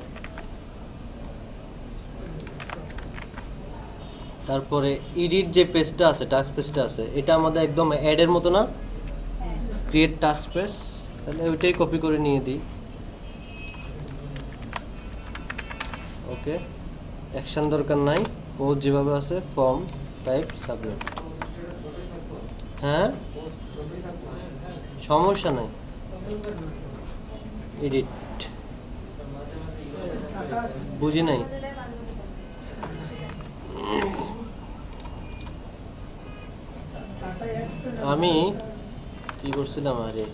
তারপরে এডিট যে পেজটা আছে, টাস্ক পেজটা আছে, এটা আমাদের একদম অ্যাডের মতো না, ক্রিয়েট টাস্ক পেজ, তাহলে ওইটাই কপি করে নিয়ে দিই। ওকে, অ্যাকশন দরকার নাই, ও যেভাবে আছে ফর্ম টাইপ সাবমিট। হ্যাঁ সমস্যা নাই। এডিট বুঝি নাই। আমি কি করছিলাম? আরে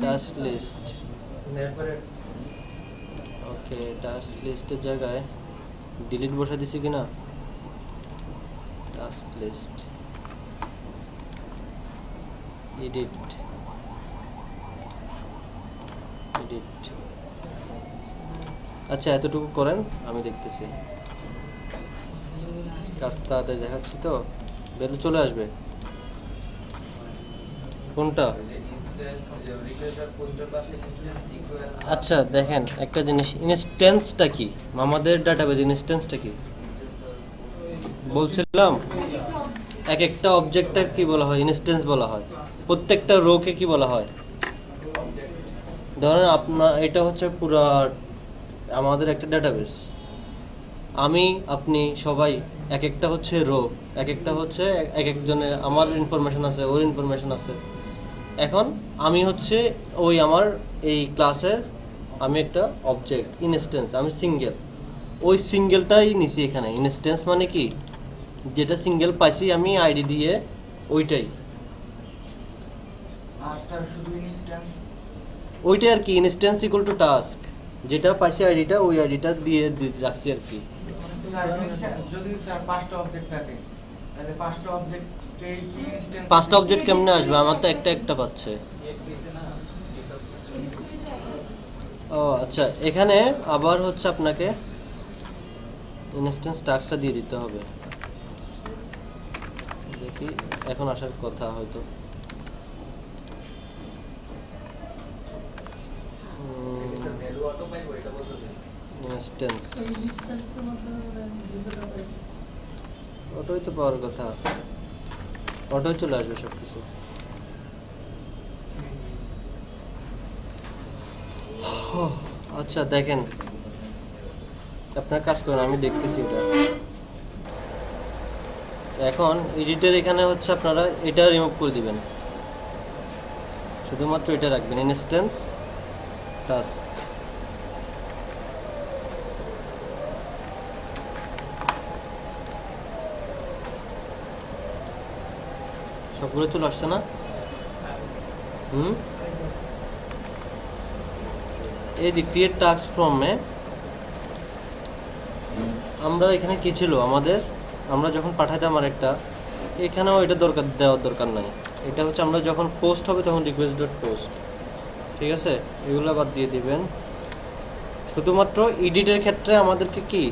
টাস্ক লিস্ট, ওকে। টাস্ক লিস্টের জায়গায় ডিলিট বসা দিছি কিনা? Task list, edit edit. আচ্ছা এতটুকু করেন, আমি দেখতেছি। কাজ তাড়াতাড়ি দেখাচ্ছি তো, বেলু চলে আসবে। কোনটা? আচ্ছা দেখেন একটা জিনিস, ইনস্ট্যান্সটা কি আমাদের ডাটাবেজ? ইনস্ট্যান্সটা কি বলছিলাম? এক একটা অবজেক্টটা কি বলা হয়? ইনস্ট্যান্স বলা হয়। প্রত্যেকটা রোকে কি বলা হয়? ধরেন আপনার এটা হচ্ছে পুরো আমাদের একটা ডাটাবেস, আমি আপনি সবাই এক একটা হচ্ছে রো, এক একটা হচ্ছে এক একজনের, আমার ইনফরমেশন আছে, ওর ইনফরমেশন আছে। এখন আমি হচ্ছে ওই আমার এই ক্লাসের আমি একটা অবজেক্ট ইনস্ট্যান্স, আমি সিঙ্গেল, ওই সিঙ্গেলটাই নিছি এখানে। ইনস্ট্যান্স মানে কি? যেটা সিঙ্গেল পাইছি আমি আইডি দিয়ে, ওইটাই। আর স্যার শুধু ইনস্ট্যান্স? ওইটাই আর কি, ইনস্ট্যান্স ইকুয়াল টু টাস্ক, যেটা পাইছি আইডিটা, ওই আইডিটা দিয়ে রাখছি আর কি। স্যার যদি স্যার 5টা অবজেক্ট থাকে তাহলে 5টা অবজেক্টের কি ইনস্ট্যান্স? 5টা অবজেক্ট কেমনে আসবে? আমার তো একটা একটা পাচ্ছে। ও আচ্ছা, এখানে আবার হচ্ছে আপনাকে ইনস্ট্যান্স টাস্কটা দিয়ে দিতে হবে। দেখি এখন আসার কথা হয়তো। ইনস্ট্যান্স অটোই তো পাওয়ার কথা, অটোই চলে আসবে সব কিছু। আচ্ছা দেখেন, আপনার কাজ করেন, আমি দেখতেছি এটা। এখন এডিটের এখানে হচ্ছে আপনারা এটা রিমুভ করে দিবেন, শুধুমাত্র এটা রাখবেন, ইনস্ট্যান্স টাস্ক। সবগুলো চলে আসছে না? এই যে ক্রিয়েট টাস্ক ফর্মে আমরা এখানে কি ছিল আমাদের, আমরা যখন পাঠাইতাম আরেকটা, এখানেও এটা দেওয়ার দরকার নাই। এটা হচ্ছে আমরা যখন পোস্ট হবে তখন রিকোয়েস্ট ডট পোস্ট, ঠিক আছে? এগুলো বাদ দিয়ে দিবেন। শুধুমাত্র এডিটের ক্ষেত্রে আমাদেরকে কি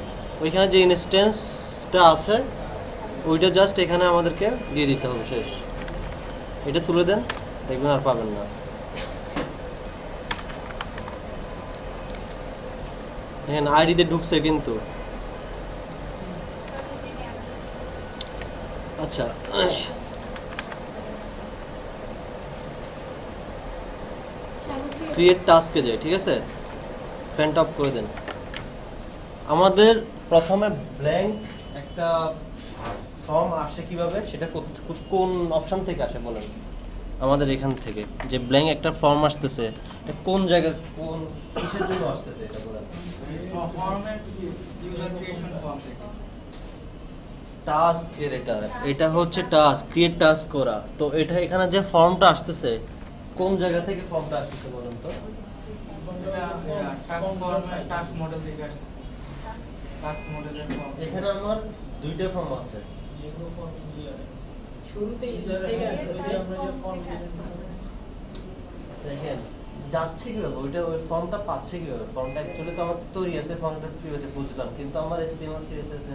ওইখানে যে ইনস্ট্যান্সটা আছে ওইটা জাস্ট এখানে আমাদেরকে দিয়ে দিতে হবে, শেষ। এটা তুলে দেন, দেখবেন আর পাবেন না। দেখেন আইডিতে ঢুকছে কিন্তু। আচ্ছা, ক্রিয়েট টাস্কে যাই, ঠিক আছে? ফ্যান টপ করে দেন। আমাদের প্রথমে ব্ল্যাঙ্ক একটা ফর্ম আসে কিভাবে, সেটা কোন অপশন থেকে আসে বলেন? আমাদের এখান থেকে যে ব্ল্যাঙ্ক একটা ফর্ম আসতেছে, এটা কোন জায়গা, কোন কিসের জন্য আসতেছে এটা বলেন? ফর্মের ইউজার ক্রিয়েশন ফর্ম থেকে। টাস্ক এর এটা হচ্ছে টাস্ক, ক্রিয়েট টাস্ক করা। তো এটা এখানে যে ফর্মটা আসতেছে কোন জায়গা থেকে ফর্মটা আসতেছে বলেন তো? টাস্ক মডেল থেকে আসছে। টাস্ক মডেলের ফর্ম। এখানে আমার দুইটা ফর্ম আছে। যেগুলো ফর্ম ইউজার শুরুতে ইউজার থেকে আসতেছে আমরা যে ফর্ম দেখেন যাচ্ছে কিভাবে, ওইটা ওই ফর্মটা পাচ্ছে কিভাবে? ফর্মটা অ্যাকচুয়ালি তো আমার তৈরি আছে, ফর্মটা কিভাবে বুঝলাম, কিন্তু আমার HTML CSS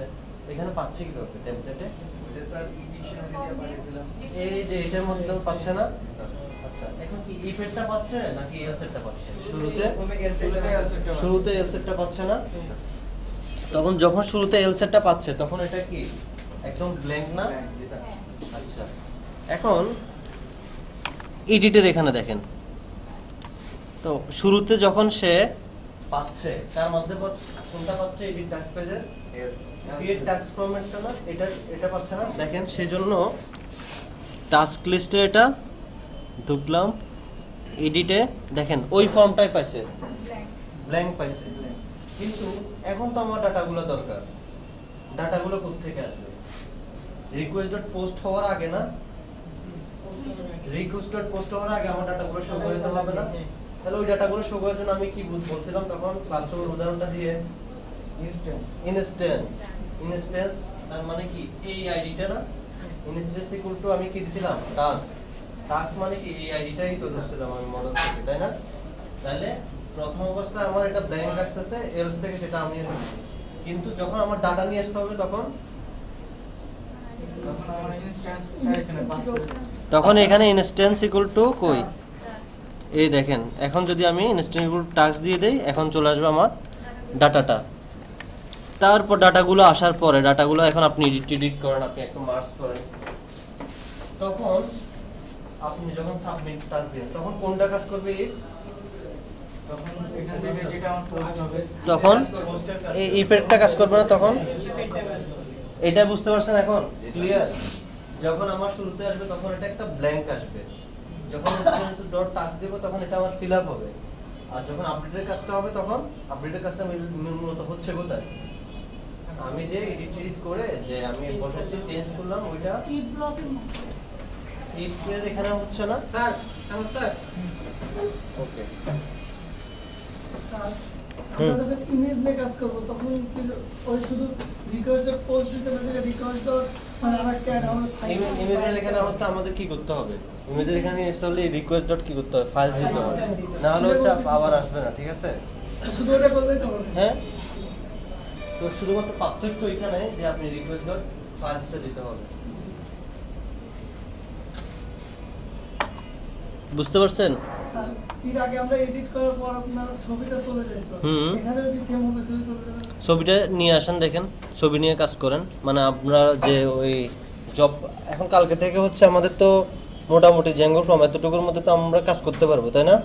এখানে পাচ্ছে কিভাবে টেমপ্লেটে? ওইটা স্যার ডিকশনারি দিয়ে পাঠিয়েছিলাম। এই যে এটার মধ্যে পাচ্ছে না? আচ্ছা, এখন কি if এরটা পাচ্ছে নাকি else এরটা পাচ্ছে? শুরুতে else এরটা পাচ্ছে না? তখন যখন শুরুতে else এরটা পাচ্ছে তখন এটা কি একদম ব্ল্যাঙ্ক না? আচ্ছা, এখন এডিটের এখানে দেখেন, তো শুরুতে যখন সে পাচ্ছে তার মধ্যে কোনটা পাচ্ছে? এডিট টাস্ক পেজের ক্রিয়েট টাস্ক ফরম্যাটটা না, এটা পাচ্ছে না। দেখেন সেজন্য টাস্ক লিস্টে এটা ঢুকলাম, এডিটে দেখেন ওই ফর্মটাই পাইছে, ব্ল্যাঙ্ক পাইছে। কিন্তু এখন তো আমার ডাটাগুলো দরকার, ডাটাগুলো কোত্থেকে আসবে? রিকোয়েস্ট ডট পোস্ট হওয়ার আগে না? রিকোয়েস্ট ডট পোস্ট হওয়ার আগে আমার ডাটাগুলো শো করতে হবে না? তাহলে ওই ডাটাগুলো শো করার জন্য আমি কি বলছিলাম তখন ক্লাসরুমের উদাহরণটা দিয়ে? ইনস্ট্যান্স তার মানে কি এই আইডিটা না? ইনস্ট্যান্স ইকুয়াল টু আমি কি দিছিলাম? টাস্ক মানে কি এই আইডিটাই তো ধরছিলাম আমি মডেল থেকে, তাই না? তাহলে প্রথম অবস্থায় আমার এটা ব্ল্যাঙ্ক আসতেছে, এলস থেকে সেটা আমি নিয়েছি। কিন্তু যখন আমার ডাটা নিয়ে আসতে হবে তখন এখানে ইনস্ট্যান্স ইকুয়াল টু কই, এই দেখেন এখন যদি আমি ইনস্ট্যান্স ইকুয়াল টু টাস্ক দিয়ে দেই এখন চলে আসবে আমার ডাটাটা। তারপর ডাটাগুলো আসার পরে ডাটাগুলো এখন আপনি এডিট করেন, আপনি একটু মার্জ করেন, তখন আপনি যখন সাবমিট টাস্ক দেন তখন কোনটা কাজ করবে? তখন এখান থেকে যেটা আমার পোস্ট হবে তখন এই ইফেক্টটা কাজ করবে না। তখন এটা বুঝতে পারছেন এখন ক্লিয়ার? যখন আমার শুরুতে আসবে তখন এটা একটা ব্ল্যাঙ্ক আসবে, যখন ডট টাস্ক দেব তখন এটা আমার ফিল আপ হবে, আর যখন আপডেটের কাজটা হবে তখন আপডেটের কাজটা মূলত হচ্ছে কোথায়? আমি যে এডিট করে যে আমি বসাইছি চেঞ্জ করলাম ওইটা কি ব্লকের মধ্যে ইফ এর এখানে হচ্ছে না স্যার স্যার ওকে। আমরা যখন ইমেজ নিয়ে কাজ করবো তখন কি ওই শুধু রিকোয়েস্ট ডট পোস্ট দিতে হবে, রিকোয়েস্ট ডট মানে আরেকটা অ্যাড হবে ইমেজের এখানে হতে আমাদের কি করতে হবে? ইমেজের এখানে আসলে রিকোয়েস্ট ডট কি করতে হবে? ফাইল দিতে হবে, না হলে হচ্ছে আবার আসবে না, ঠিক আছে? শুধু ওটা বললেই তো হবে। হ্যাঁ, তো শুধুমাত্র পার্থক্য এখানে যে আপনি রিকোয়েস্ট ডট ফাইলসটা দিতে হবে। বুঝতে পারছেন? স্যার এর আগে আমরা এডিট করার পর আপনার ছবিটা চলে যেত, এখানে কি সেম হবে? ছবি চলে যাবে? ছবিটা নিয়ে আসেন, দেখেন ছবি নিয়ে কাজ করেন। মানে আপনারা যে ওই জব এখন কালকে থেকে হচ্ছে আমাদের তো মোটামুটি জ্যাঙ্গো ফর্ম এতটুকুর মধ্যে তো আমরা কাজ করতে পারবো, তাই না?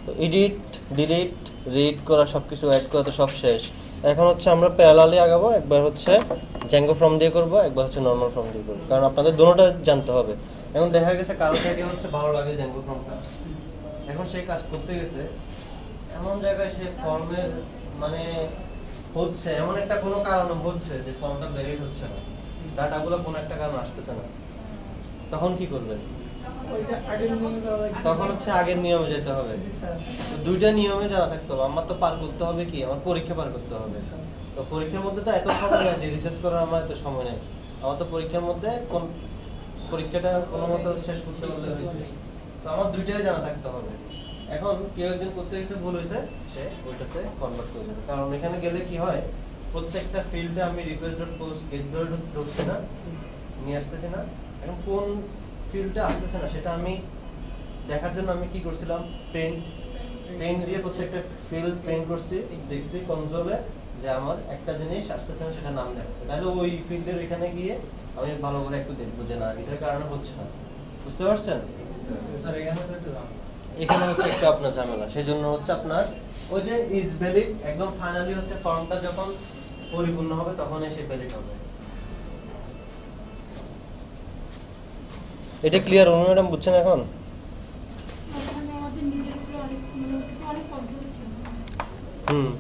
তো এডিট, ডিলিট, রিড করা, সব কিছু অ্যাড করা তো সব শেষ। এখন হচ্ছে আমরা প্যারালালি আগাবো, একবার হচ্ছে জ্যাঙ্গো ফর্ম দিয়ে করবো, একবার হচ্ছে নর্মাল ফর্ম দিয়ে করবো, কারণ আপনাদের দুটোটা জানতে হবে। এখন দেখা গেছে কারো থেকে হচ্ছে ভালো লাগে জ্যাঙ্গো ফর্মটা, এখন সে কাজ করতে গেছে এমন জায়গায় সে ফর্মের মানে হচ্ছে এমন একটা কোনো কারণ হচ্ছে যে ফর্মটা ভ্যালিড হচ্ছে না, ডাটাগুলো কোনো একটা কারণ আসতেছে না, তখন কি করবেন? ওই যে আগের নিয়মে করা লাগবে। তখন হচ্ছে আগের নিয়মে যেতে হবে। জি স্যার। তো দুইটা নিয়মে জানা থাকতে হবে। আমার তো পার করতে হবে কি, আমার পরীক্ষা পার করতে হবে। জি স্যার। তো পরীক্ষার মধ্যে তো এত সময় নেই যে রিসার্চ করার আমার এত সময় নেই। আমার তো পরীক্ষার মধ্যে কোন পরীক্ষাটা কোনো মতো শেষ করতে পারলে হয়েছে। তো আমার দুইটাই জানা থাকতে হবে। এখন কেউ একজন করতে গেছে ভুল হয়েছে, সে ওইটাতে কনভার্ট করে যাবে। কারণ এখানে গেলে কি হয়, প্রত্যেকটা ফিল্ডে আমি request.post get ধরে ঢুকছি না, নিয়ে আসতেছি না। এখন কোন ফিল্ডটা আসতেছে না সেটা আমি দেখার জন্য আমি কি করছিলাম, প্রিন্ট দিয়ে প্রত্যেকটা ফিল্ড প্রিন্ট করছি, দেখছি কনসোলে যে আমার একটা জিনিস আসতেছে না, সেটা নাম দেখাচ্ছে। তাহলে ওই ফিল্ডের এখানে গিয়ে আমি ভালো করে একটু দেখবো যে না এটার কারণে হচ্ছে না। বুঝতে পারছেন? স্যার এখানে তো একটু দাম। এখানে হচ্ছে একটু আপনার ঝামেলা, সেজন্য হচ্ছে আপনার ওই যে ইজ ভ্যালিড একদম ফাইনালি হচ্ছে ফর্মটা যখন পরিপূর্ণ হবে তখন এসে ভ্যালিড হবে। এটা ক্লিয়ার অনু ম্যাডাম, বুঝছেন এখন? ওখানে আমাদের নিজের উপরে অনেক মানে অনেক কন্ট্রোল ছিল। হুম